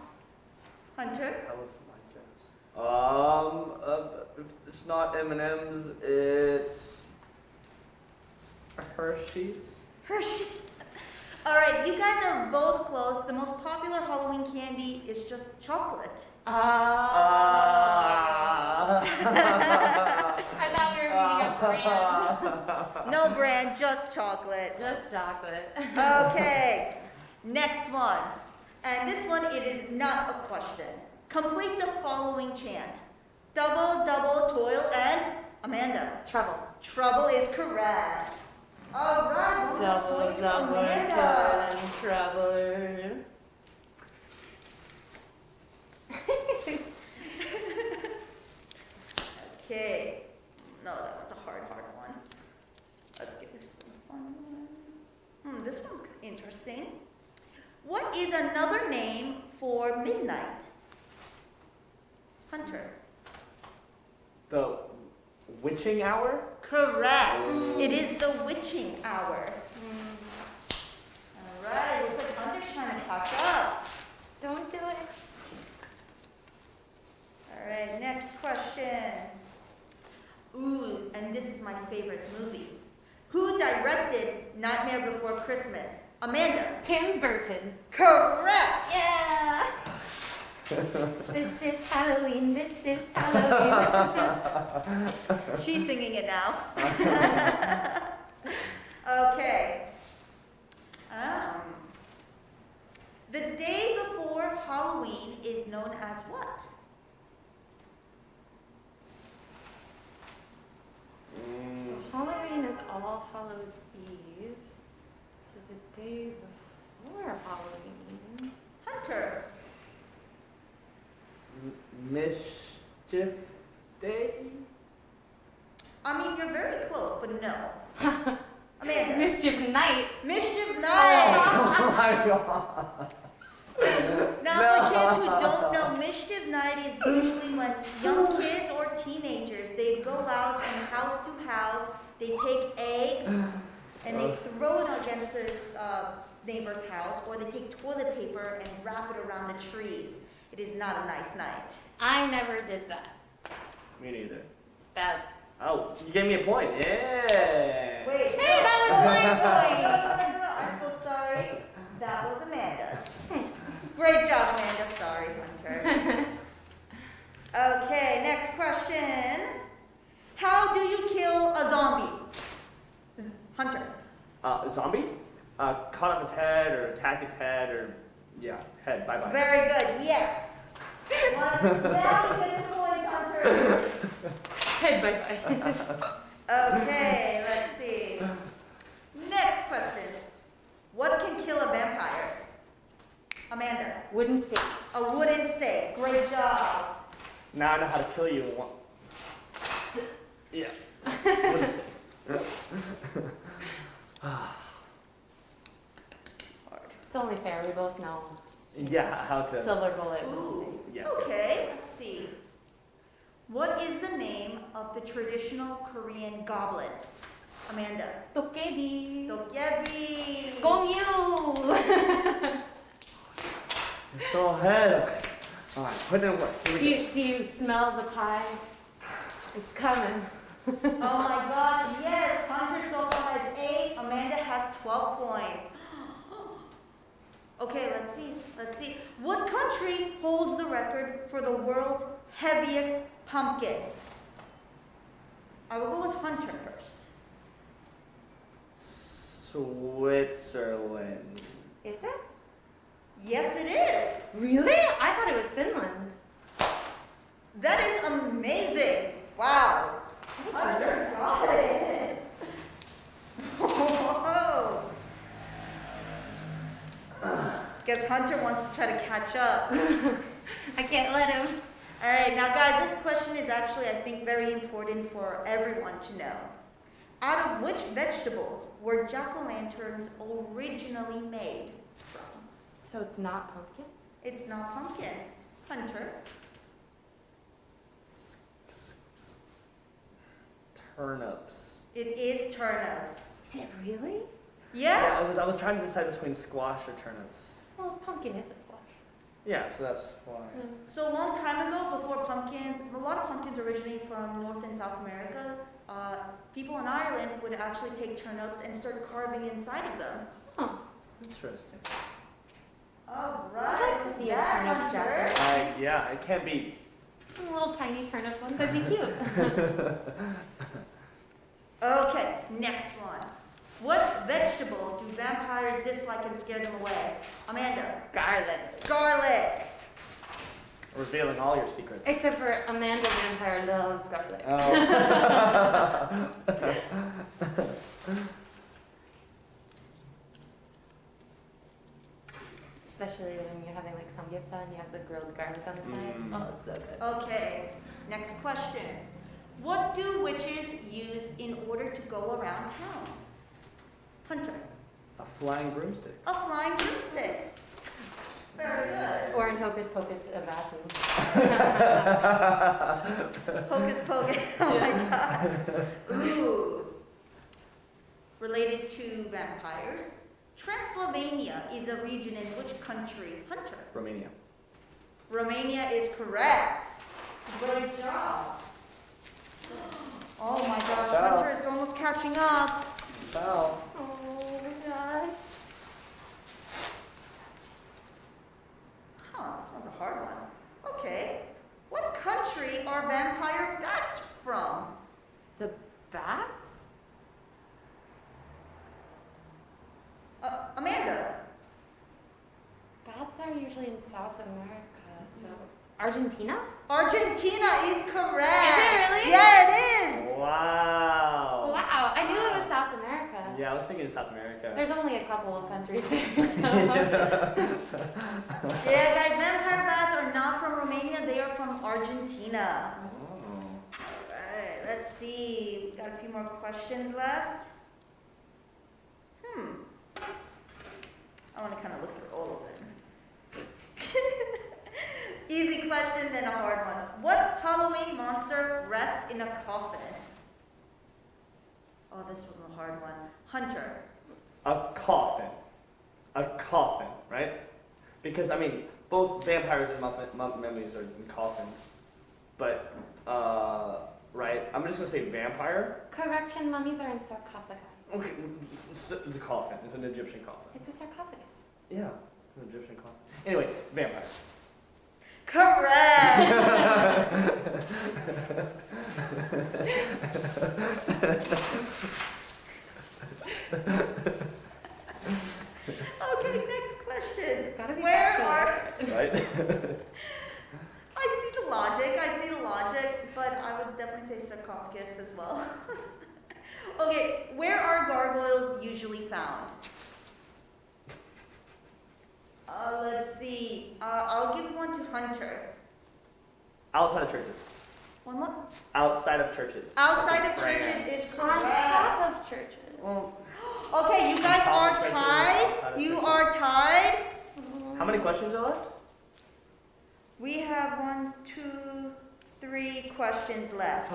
Hunter? That was my guess. If it's not M&M's, it's Hershey's. Hershey's. All right, you guys are both close. The most popular Halloween candy is just chocolate. I thought we were reading a brand. No brand, just chocolate. Just chocolate. Okay, next one. And this one, it is not a question. Complete the following chant. Double, double, toil, and Amanda. Trouble. Trouble is correct. All right, one more Double, point to double, Amanda. and trouble. Okay. No, that was a hard one. Let's give it some fun one. This one's interesting. What is another name for midnight? Hunter. The witching hour? Correct. It is the witching hour. All right. Looks like Hunter's trying to catch up. Don't do it. All right. Next question. Ooh, and this is my favorite movie. Who directed Nightmare Before Christmas? Amanda. Tim Burton. Correct. Yeah. This is Halloween. This is Halloween. She's singing it now. Okay. The day before Halloween is known as what? Halloween is All Hallows Eve. So the day before Halloween. Hunter. Mischief Day? I mean, you're very close, but no. Amanda. Mischief Night. Mischief Night. Oh my god. Now, for kids who don't know, Mischief Night is usually when young kids or teenagers, they go out from house to house, they take eggs, and they throw it against the neighbor's house, or they take toilet paper and wrap it around the trees. It is not a nice night. I never did that. Me neither. It's bad. Oh, you gave me a point. Yeah. Wait. Hey, that was my point. No. I'm so sorry. That was Amanda's. Great job, Amanda. Sorry, Hunter. Okay, next question. How do you kill a zombie? Hunter. Zombie? Cut off its head or attack its head or, yeah, head. Bye-bye. Very good. Yes. One. Now you get the point, Hunter. Hey, bye-bye. Okay, let's see. Next question. What can kill a vampire? Amanda. Wooden stake. A wooden stake. Great job. Now I know how to kill you in one. Yeah. It's only fair. We both know. Yeah, how to. Silver bullet. wooden Ooh. stake. Yeah. Okay, let's see. What is the name of the traditional Korean goblet? Amanda. Dokkaebi. Dokkaebi. Gongyu. You're so ahead. Okay. All right, put it in work. Here we go. Do you smell the pie? It's coming. Oh my gosh, yes. Hunter so far has 8. Amanda has 12 points. Okay, let's see. Let's see. What country holds the record for the world's heaviest pumpkin? I will go with Hunter first. Switzerland. Is it? Yes, it is. Really? I thought it was Finland. That is amazing. Wow. Hunter got it. Whoa. Guess Hunter wants to try to catch up. I can't let him. All right, now guys, this question is actually, I think, very important for everyone to know. Out of which vegetables were jack-o'-lanterns originally made from? So it's not pumpkin? It's not pumpkin. Hunter. Turnips. It is turnips. Is it really? Yeah? I was trying to decide between squash or turnips. Well, pumpkin is a squash. Yeah, so that's why. So a long time ago, before pumpkins, a lot of pumpkins originate from North and South America. People in Ireland would actually take turnips and start carving inside of them. Huh. Interesting. All I'd right. like to see a turnip Hunter. chapter. Yeah, it can't be. A little tiny turnip one could be cute. Okay, next one. What vegetable do vampires dislike and scare them away? Amanda. Garlic. Garlic. Revealing all your secrets. Except for Amanda Vampire loves garlic. Oh. Especially when you're having like samgyeopsal and you have the grilled garlic on the side. Mm. Oh, it's so good. Okay, next question. What do witches use in order to go around town? Hunter. A flying broomstick. A flying broomstick. Very good. Or in Hocus Pocus, a bathroom. Hocus pocus. Oh my god. Ooh. Related to vampires. Transylvania is a region in which country? Hunter. Romania. Romania is correct. Great job. Oh my gosh, Ciao. Hunter is almost catching up. Ciao. Oh my gosh. Huh, this one's a hard one. Okay. What country are vampire bats from? The bats? Amanda. Bats are usually in South America, so Argentina? Argentina is correct. Is it really? Yeah, it is. Wow. Wow, I knew it was South America. Yeah, I was thinking South America. There's only a couple of countries there, so. Yeah, guys, vampire bats are not from Romania. They are from Argentina. Oh. Alright, let's see. We got a few more questions left. I want to kind of look through all of them. Easy question, then a hard one. What Halloween monster rests in a coffin? Oh, this was a hard one. Hunter. A coffin. A coffin, right? Because, I mean, both vampires and mummies are in coffins. But, right? I'm just going to say vampire. Correction, mummies are in sarcophagi. Okay, the coffin. It's an Egyptian coffin. It's a sarcophagus. Yeah, an Egyptian coffin. Anyway, vampire. Correct! Okay, next question. Gotta be Where popular. are... Right? I see the logic, but I would definitely say sarcophagus as well. Okay, where are gargoyles usually found? Let's see. I'll give one to Hunter. Outside of churches. One more? Outside of churches. Outside of France. churches is On correct. top of churches. Well, Okay, you guys are tied. You are tied. how many questions are left? We have 1, 2, 3 questions left.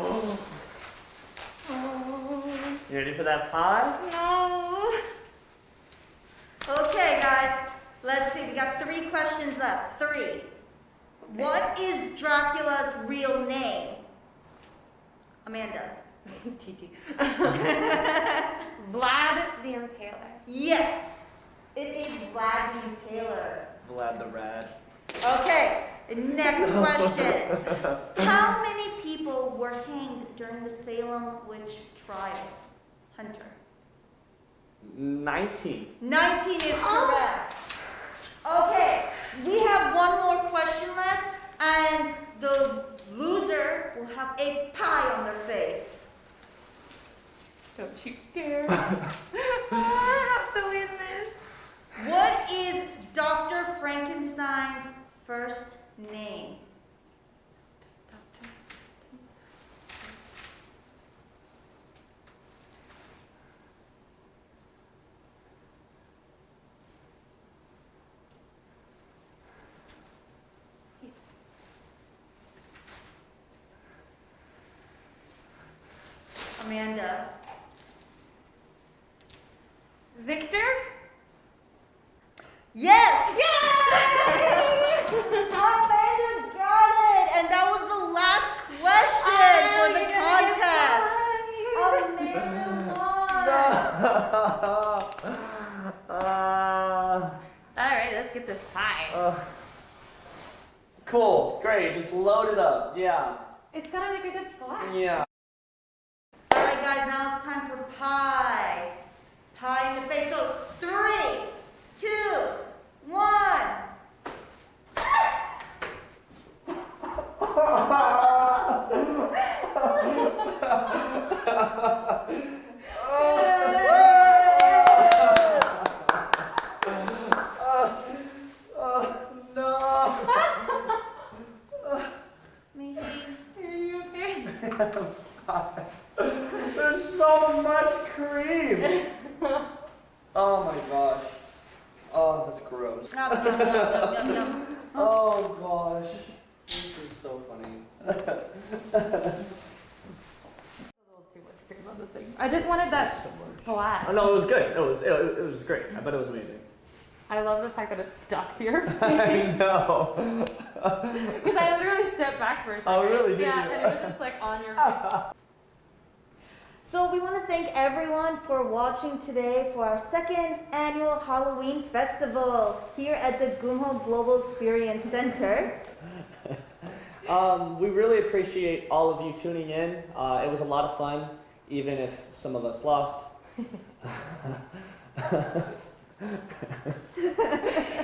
You ready for that pie? No. Okay, guys. Let's see. We got 3 questions left. 3. What is Dracula's real name? Amanda. TT. Vlad the Impaler. Yes. It is Vlad the Impaler. Vlad the Rad. Okay. Next question. How many people were hanged during the Salem witch trial? Hunter. 19. 19 is correct. Okay, we have one more question left, and the loser will have a pie on their face. Don't you dare. I have to win this. What is Dr. Frankenstein's first name? Amanda. Victor? Yes! Yay! Amanda got Cool, great, just load it up, yeah. It's gotta make a good splash. Yeah. All right, guys, now it's time for pie. Pie in the face. So 3, 2, 1. No. Maybe. Are you okay? There's so much cream. Oh my gosh. Oh, that's gross. Yum, yum, yum, yum, yum, yum. Oh gosh. This is so funny. A little too much cream on the thing. I just wanted that splash. Oh, no, it was good. It was great. I bet it was amazing. I love the fact that it stuck to your face. I know. Because I literally stepped back for a second. Oh, really? Did yeah, you? and it was just like on your face. So we want to thank everyone for watching today for our 2nd annual Halloween festival here at the Seongdong-gu Center. We really appreciate all of you tuning in. It was a lot of fun, even if some of us lost.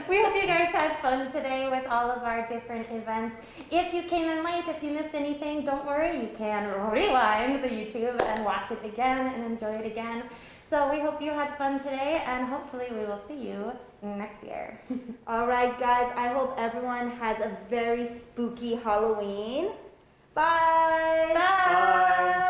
We hope you guys had fun today with all of our different events. If you came in late, if you missed anything, don't worry. You can rewind the YouTube and watch it again and enjoy it again. So we hope you had fun today, and hopefully we will see you next year. All right, guys, I hope everyone has a very spooky Halloween. Bye. Bye.